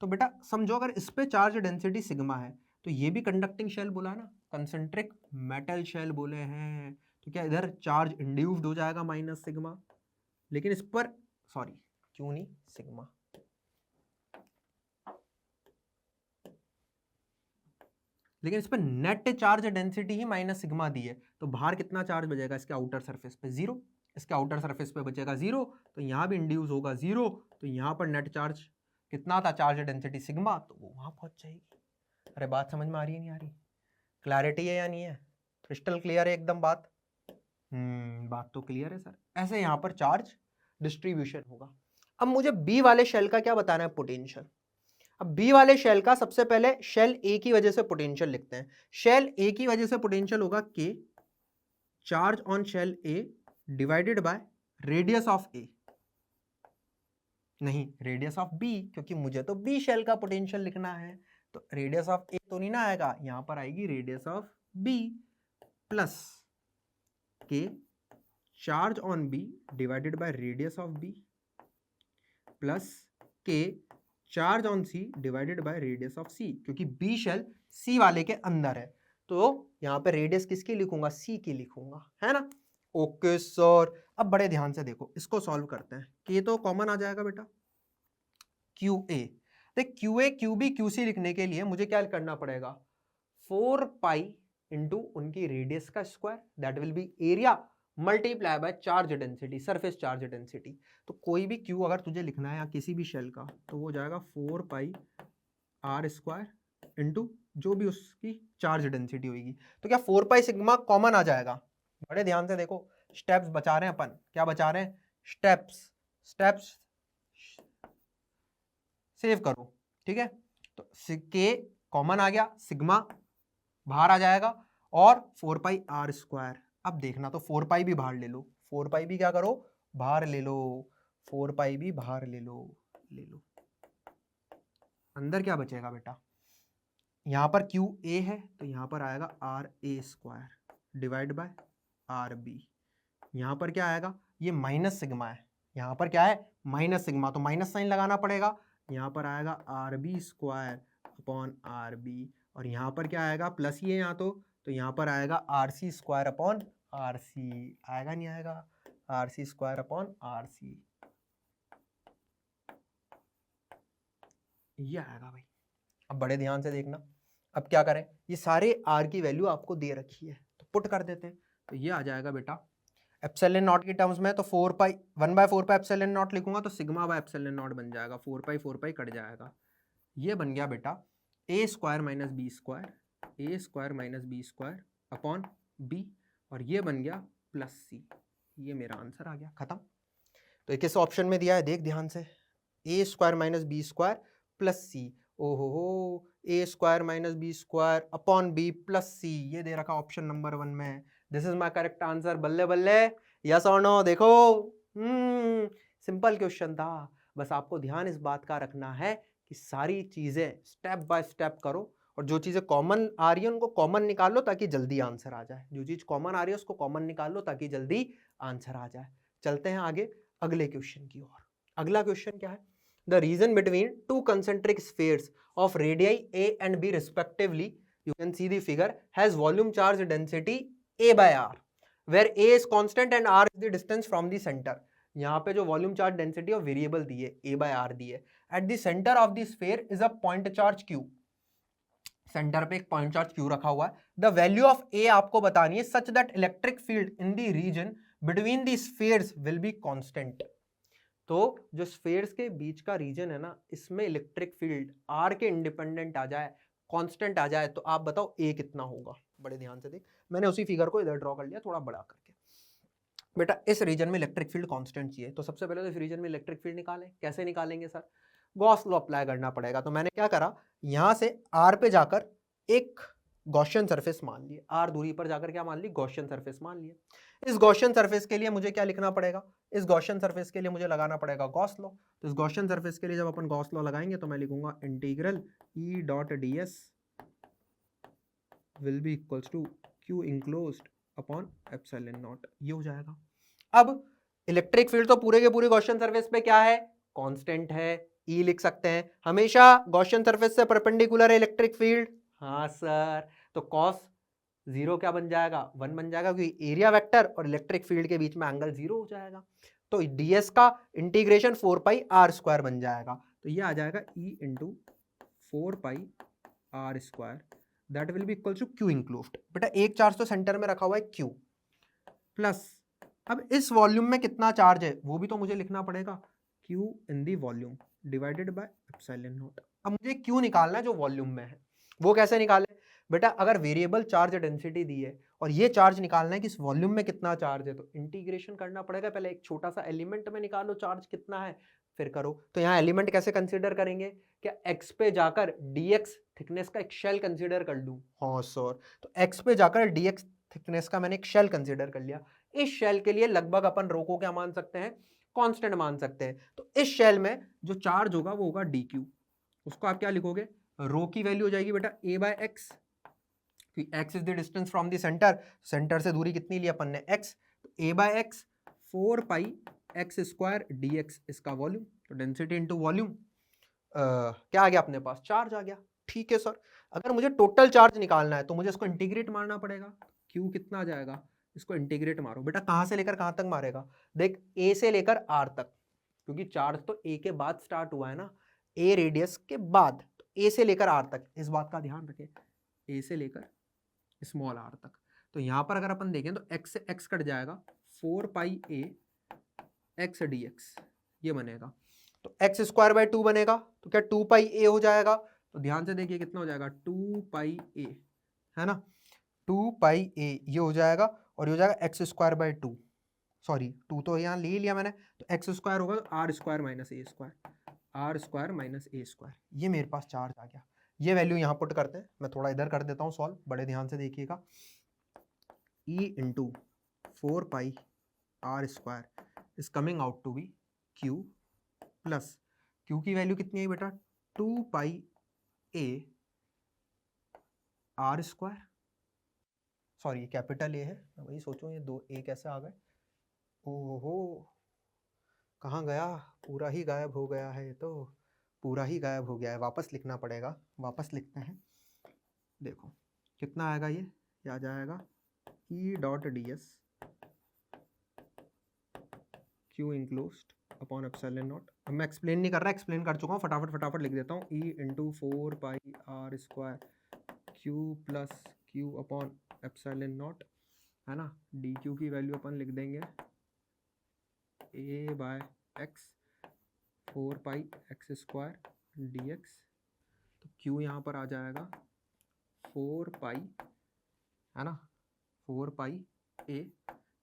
तो बेटा समझो अगर इस पे चार्ज डेंसिटी सिग्मा है तो ये भी कंडक्टिंग शेल बोला है ना, कंसेंट्रिक मेटल शेल बोले हैं, तो क्या इधर चार्ज इंड्यूस्ड हो जाएगा माइनस सिग्मा, लेकिन इस पर सॉरी क्यों नहीं सिग्मा, लेकिन इस पर नेट चार्ज डेंसिटी ही माइनस सिग्मा दी है, तो बाहर कितना चार्ज बचेगा? इसके आउटर सरफेस पे जीरो, इसके आउटर सरफेस पे बचेगा जीरो, तो यहाँ भी इंड्यूस होगा जीरो, तो यहाँ पर नेट चार्ज कितना था? चार्ज डेंसिटी सिग्मा, तो वो वहाँ पहुँच जाएगी। अरे बात समझ में आ रही है नहीं आ रही? क्लैरिटी है या नहीं है? क्रिस्टल क्लियर है एकदम बात? बात तो क्लियर है सर। ऐसे यहाँ पर चार्ज डिस्ट्रीब्यूशन होगा। अब मुझे बी वाले शेल का क्या बताना है? पोटेंशियल। अब बी वाले शेल का सबसे पहले शेल ए की वजह से पोटेंशियल लिखते हैं। शेल ए की वजह से पोटेंशियल होगा k charge on shell a divided by radius of a, नहीं रेडियस ऑफ बी, क्योंकि मुझे तो बी शेल का पोटेंशियल लिखना है, तो रेडियस ऑफ ए तो नहीं ना आएगा, यहां पर आएगी radius of b plus k charge on b divided by radius of b plus k charge on c divided by radius of c, क्योंकि बी शेल सी वाले के अंदर है, तो यहां पे रेडियस किसकी लिखूंगा? सी की लिखूंगा, है ना। ओके सर, अब बड़े ध्यान से देखो, इसको सॉल्व करते हैं। के तो कॉमन आ जाएगा बेटा, क्यू ए, देख Q A Q B Q C लिखने के लिए मुझे क्या करना पड़ेगा? 4 पाई इंटू उनकी रेडियस का square, that will be area multiply by charge density, surface charge density. तो कोई भी क्यू अगर तुझे लिखना है या किसी भी शेल का, तो वो जाएगा 4 पाई आर स्क्वायर इंटू जो भी उसकी चार्ज डेंसिटी होगी। तो क्या 4 पाई सिग्मा कॉमन आ जाएगा? बड़े ध्यान से देखो, स्टेप्स बचा रहे हैं अपन, क्या बचा रहे हैं? स्टेप्स, स्टेप्स सेव करो, ठीक है। तो के कॉमन आ गया, सिग्मा बाहर आ जाएगा और 4 पाई आर स्क्वायर। अब देखना, तो 4 पाई भी बाहर ले लो, 4 पाई भी क्या करो? बाहर ले लो, 4 पाई भी बाहर ले लो, ले लो। अंदर क्या बचेगा बेटा? यहां पर क्यू ए है तो यहां पर आएगा R A square divide by R B. यहां पर क्या आएगा? ये माइनस सिग्मा है, यहां पर क्या है? माइनस सिग्मा, तो माइनस साइन लगाना पड़ेगा। यहां पर आएगा R B square upon R B, और यहां पर क्या आएगा? प्लस ही है यहाँ तो यहां पर आएगा R C square upon R C, आएगा नहीं आएगा? R C square upon R C, ये आएगा भाई। अब बड़े ध्यान से देखना, अब क्या करें? ये सारे आर की वैल्यू आपको दे रखी है, तो पुट कर देते हैं, तो ये आ जाएगा बेटा एप्सिलॉन नॉट की टर्म्स में, तो 4 पाई 1/4 पाई एप्सिलॉन नॉट लिखूंगा तो सिग्मा बाय एप्सिलॉन नॉट बन जाएगा, 4 पाई कट जाएगा। ये बन गया बेटा a square minus b square, a square minus b square upon b, और ये बन गया प्लस सी। ये मेरा आंसर आ गया, खत्म। तो ये किस ऑप्शन में दिया है? देख ध्यान से, a square minus b square plus c, ओहो a square minus b square upon b plus c, ये दे रखा ऑप्शन नंबर 1 में। This is my correct answer. बल्ले बल्ले, यस और नो। देखो सिंपल क्वेश्चन था, बस आपको ध्यान इस बात का रखना है कि सारी चीजें स्टेप बाय स्टेप करो, और जो चीजें कॉमन आ रही है उनको कॉमन निकाल लो ताकि जल्दी आंसर आ जाए। जो चीज कॉमन आ रही है उसको कॉमन निकाल लो ताकि जल्दी आंसर आ जाए। चलते हैं आगे अगले क्वेश्चन की ओर। अगला क्वेश्चन क्या है? The region between two concentric spheres of radii A and B respectively, you can see the figure, has volume charge density A by R, where A is constant and R is the distance from the center. यहाँ पे जो volume charge density और variable दी है A by R दी है। At the centre of the sphere is a point charge Q, centre पे एक point charge Q रखा हुआ है। द वैल्यू ऑफ A आपको बतानी है such that electric field in the region between the spheres will be constant. तो जो स्फीयर्स के बीच का रीजन है ना, इसमें इलेक्ट्रिक फील्ड R के इंडिपेंडेंट आ जाए, कांस्टेंट आ जाए, तो आप बताओ A कितना होगा। बड़े ध्यान से देख, मैंने उसी फिगर को इधर ड्रॉ कर लिया थोड़ा बड़ा करके। बेटा इस रीजन में इलेक्ट्रिक फील्ड कांस्टेंट चाहिए, तो सबसे पहले तो इस रीजन में इलेक्ट्रिक फील्ड निकालें। कैसे निकालेंगे सर? गॉस लॉ अप्लाई करना पड़ेगा। तो मैंने क्या करा, यहां से R पे जाकर एक गॉसियन सरफेस मान लिए, R दूरी पर जाकर क्या मान ली? गॉसियन सरफेस मान लिए। इस गॉसियन सरफेस के लिए मुझे क्या लिखना पड़ेगा? इस गॉसियन सरफेस के लिए मुझे लगाना पड़ेगा गॉस लॉ। तो इस गॉसियन सरफेस के लिए जब अपन गॉस लॉ लगाएंगे तो मैं लिखूंगा integral E dot ds will be equals to Q enclosed upon epsilon naught. ये हो जाएगा। अब इलेक्ट्रिक फील्ड तो पूरे के पूरे गॉसियन सरफेस पे क्या है? कांस्टेंट है, E लिख सकते हैं। हमेशा गॉसियन सरफेस से परपेंडिकुलर है इलेक्ट्रिक फील्ड। हाँ सर, तो कॉस जीरो क्या बन जाएगा? 1 बन जाएगा, क्योंकि एरिया वेक्टर और इलेक्ट्रिक फील्ड के बीच में एंगल 0 हो जाएगा। तो ds का इंटीग्रेशन 4 पाई r स्क्वायर बन जाएगा। तो ये आ जाएगा E into 4 pi r square, that will be equal to Q enclosed. बेटा एक चार्ज तो सेंटर में रखा हुआ है Q, प्लस अब इस वॉल्यूम में कितना चार्ज है वो भी तो मुझे लिखना पड़ेगा, Q in the volume divided by epsilon naught. अब मुझे Q निकालना है जो वॉल्यूम में है। वो कैसे निकाले? बेटा अगर वेरिएबल चार्ज डेंसिटी दी है और ये चार्ज निकालना है कि इस वॉल्यूम में कितना चार्ज है, तो इंटीग्रेशन करना पड़ेगा। पहले एक छोटा सा एलिमेंट में निकालो चार्ज कितना है, फिर करो। तो यहाँ एलिमेंट कैसे कंसीडर करेंगे? क्या x पे जाकर dx थिकनेस का एक शेल कंसीडर कर लूं? हाँ सर, तो x पे जाकर dx थिकनेस का मैंने एक शेल कंसीडर कर लिया। इस शेल के लिए लगभग अपन रो को क्या मान सकते हैं? कांस्टेंट मान सकते हैं। तो इस शेल में जो चार्ज होगा वो होगा dq। उसको आप क्या लिखोगे? रो की वैल्यू हो जाएगी बेटा a बाय एक्स, क्योंकि x is the distance from the centre, centre से दूरी कितनी ली अपन ने? x। तो a by x 4 pi x square dx इसका वॉल्यूम। तो डेंसिटी इंटू वॉल्यूम क्या आ गया अपने पास? चार्ज आ गया। ठीक है सर, अगर मुझे टोटल चार्ज निकालना है तो मुझे इसको इंटीग्रेट मारना पड़ेगा। Q कितना आ जाएगा? इसको इंटीग्रेट मारो। बेटा कहां से लेकर कहां तक मारेगा? देख A से लेकर R तक, क्योंकि चार्ज तो A के बाद स्टार्ट हुआ है ना, A रेडियस के बाद। तो A से लेकर R तक, इस बात का ध्यान रखें, A से लेकर स्मॉल r तक। तो यहां पर अगर अपन देखें तो x से x कट जाएगा, 4 पाई a x dx ये बनेगा। तो x स्क्वायर बाय 2 बनेगा, तो क्या 2 पाई a हो जाएगा? तो ध्यान से देखिए कितना हो जाएगा, 2 पाई a, है ना, 2 पाई a ये हो जाएगा, और ये हो जाएगा x स्क्वायर बाय 2, सॉरी 2 तो यहाँ ले लिया मैंने, तो x स्क्वायर होगा R square minus A square, R square minus A square. ये मेरे पास चार्ज आ गया। ये वैल्यू यहाँ पुट करते हैं, मैं थोड़ा इधर कर देता हूँ सॉल्व, बड़े ध्यान से देखिएगा। E into 4 pi R square is coming out to be Q, plus Q की वैल्यू कितनी है बेटा? 2 pi a R square, sorry capital A है, मैं वही सोचूं ये 2 a कैसे आ गए। ओहो कहाँ गया? पूरा ही गायब हो गया है, तो पूरा ही गायब हो गया है, वापस लिखना पड़ेगा। वापस लिखते हैं, देखो कितना आएगा, ये आ जाएगा E dot ds Q enclosed upon epsilon naught. अब मैं एक्सप्लेन नहीं कर रहा, एक्सप्लेन कर चुका हूँ, फटाफट लिख देता हूँ। E into 4 pi R square Q plus Q upon epsilon naught, है ना। dq की वैल्यू अपन लिख देंगे a by x 4 pi x square dx। तो q यहाँ पर आ जाएगा 4 पाई, है ना, 4 पाई a,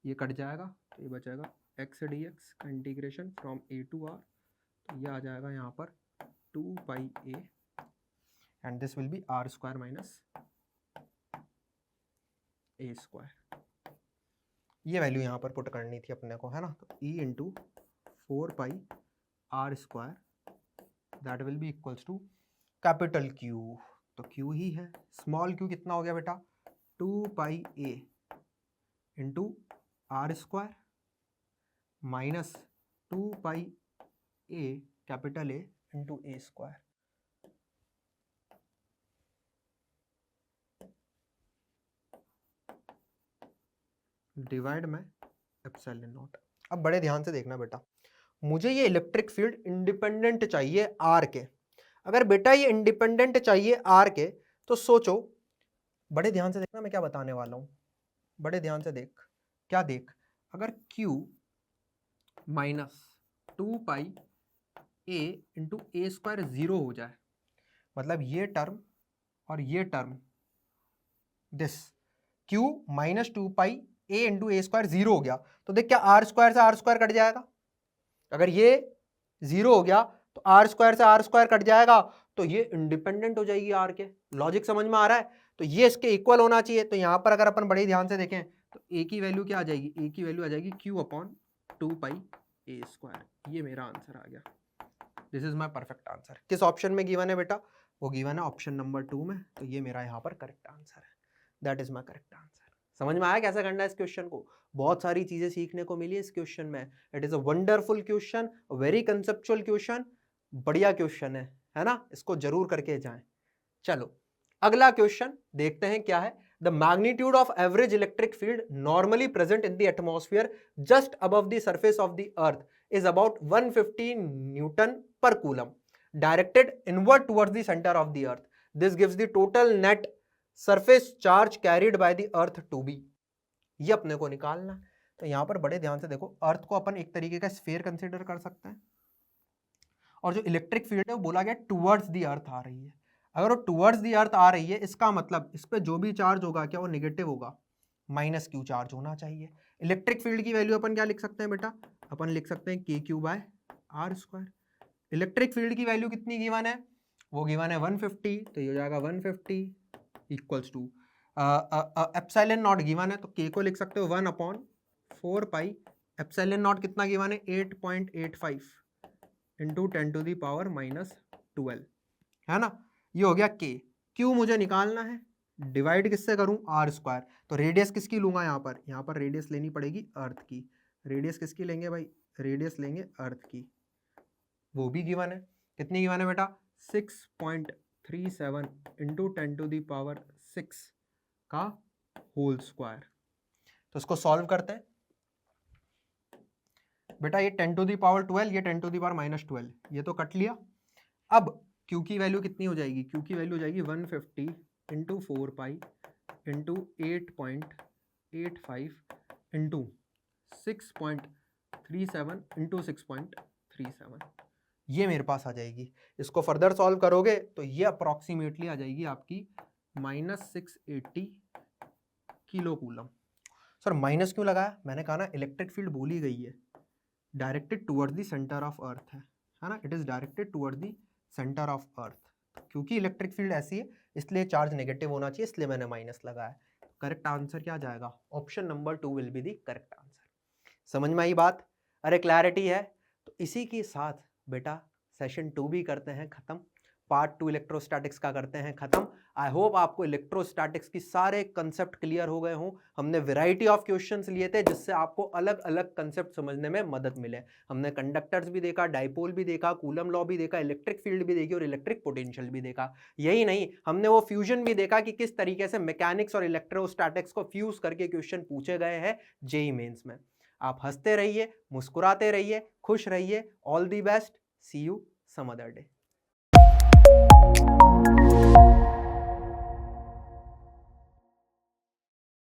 ये कट जाएगा तो ये बचेगा x dx का integration from a to r, तो ये आ जाएगा यहाँ पर 2 pi a, and this will be r square minus a square. ये वैल्यू यहाँ पर पुट करनी थी अपने को, है ना। तो E into 4πr² that will be equals to capital Q, तो Q ही है। स्मॉल q कितना हो गया बेटा, 2πa into r² minus 2πa capital A into a²। Divide में एप्सिलॉन नॉट। अब बड़े ध्यान से देखना बेटा, मुझे ये इलेक्ट्रिक फील्ड इंडिपेंडेंट चाहिए आर के। अगर बेटा ये इंडिपेंडेंट चाहिए आर के तो सोचो, बड़े ध्यान से देखना मैं क्या बताने वाला हूं, बड़े ध्यान से देख। क्या देख, अगर Q minus 2πa into a² 0 हो जाए, मतलब ये टर्म और ये term, this Q minus 2πa into a² 0 हो गया, तो देख क्या r² से r² कट जाएगा। अगर ये 0 हो गया तो r² से r² कट जाएगा, तो ये इंडिपेंडेंट हो जाएगी आर के। लॉजिक समझ में आ रहा है। तो ये इसके इक्वल होना चाहिए। तो यहां पर अगर अपन बड़े ध्यान से देखें तो a की वैल्यू क्या आ जाएगी, a की वैल्यू आ जाएगी Q/2πa²। ये मेरा आंसर आ गया। This is my perfect answer. किस ऑप्शन में गिवन है बेटा, वो गिवन है ऑप्शन नंबर 2 में। तो ये मेरा यहाँ पर करेक्ट आंसर है। That is my correct answer. समझ में आया कैसे करना है इस क्वेश्चन को। बहुत सारी चीजें सीखने को मिली इस क्वेश्चन में। It is a wonderful question, very conceptual question, बढ़िया क्वेश्चन है ना। इसको जरूर करके जाएं। चलो अगला क्वेश्चन देखते हैं क्या है। The magnitude of average electric field normally present in the atmosphere just above the surface of the earth is about 150 Newton per coulomb directed inward towards the center of the earth. This gives the total net surface charge carried by the earth to be. ये अपने को निकालना है। तो यहां पर बड़े ध्यान से देखो, अर्थ को अपन एक तरीके का स्फीयर कंसीडर कर सकते हैं, और जो इलेक्ट्रिक फील्ड है वो बोला गया टुवर्ड्स द अर्थ आ रही है। अगर वो टुवर्ड्स द अर्थ आ रही है, इसका मतलब इस पे जो भी चार्ज होगा क्या वो नेगेटिव होगा, -q चार्ज होना चाहिए। इलेक्ट्रिक फील्ड की वैल्यू अपन क्या लिख सकते हैं बेटा, अपन लिख सकते हैं kq/r²। इलेक्ट्रिक फील्ड की वैल्यू कितनी गिवन है, वो गिवन है 150, तो ये हो जाएगा 150 equals to epsilon naught given है, तो k को लिख सकते हो 1/4π। एप्सिलॉन नॉट कितना गिवन है, 8.85 इंटू 10⁻⁻12, है ना। ये हो गया k। q मुझे निकालना है, डिवाइड किससे करूं, r²। तो रेडियस किसकी लूंगा, यहाँ पर रेडियस लेनी पड़ेगी अर्थ की। रेडियस किसकी लेंगे भाई, रेडियस लेंगे अर्थ की, वो भी गिवन है। कितनी गिवन है बेटा, 6.37 इंटू 10⁻6 का होल स्क्वायर। तो इसको सॉल्व करते हैं बेटा। ये 10⁻12, ये 10⁻⁻12, ये तो कट लिया। अब q की वैल्यू कितनी हो जाएगी, q की वैल्यू हो जाएगी 150 इंटू 4π इंटू 8.85 इंटू 6.37 इंटू 6.37, ये मेरे पास आ जाएगी। इसको फर्दर सॉल्व करोगे तो ये अप्रॉक्सीमेटली आ जाएगी आपकी -680 किलो कूलम। सर माइनस क्यों लगाया, मैंने कहा ना इलेक्ट्रिक फील्ड बोली गई है directed towards the centre of earth है ना। It is directed towards the centre of earth. क्योंकि इलेक्ट्रिक फील्ड ऐसी है इसलिए चार्ज नेगेटिव होना चाहिए, इसलिए मैंने माइनस लगाया। करेक्ट आंसर क्या जाएगा, option number 2 will be the correct answer. समझ में आई बात, अरे क्लैरिटी है। तो इसी के साथ बेटा सेशन 2 भी करते हैं खत्म, पार्ट 2 इलेक्ट्रोस्टैटिक्स का करते हैं खत्म। आई होप आपको इलेक्ट्रोस्टैटिक्स की सारे कंसेप्ट क्लियर हो गए हों। हमने वैरायटी ऑफ क्वेश्चंस लिए थे जिससे आपको अलग अलग कंसेप्ट समझने में मदद मिले। हमने कंडक्टर्स भी देखा, डाइपोल भी देखा, कूलम लॉ भी देखा, इलेक्ट्रिक फील्ड भी देखी और इलेक्ट्रिक पोटेंशियल भी देखा। यही नहीं, हमने वो फ्यूजन भी देखा कि किस तरीके से मैकेनिक्स और इलेक्ट्रोस्टैटिक्स को फ्यूज करके क्वेश्चन पूछे गए हैं जेईई मेंस में। आप हंसते रहिए, मुस्कुराते रहिए, खुश रहिए। All the best, see you some other day.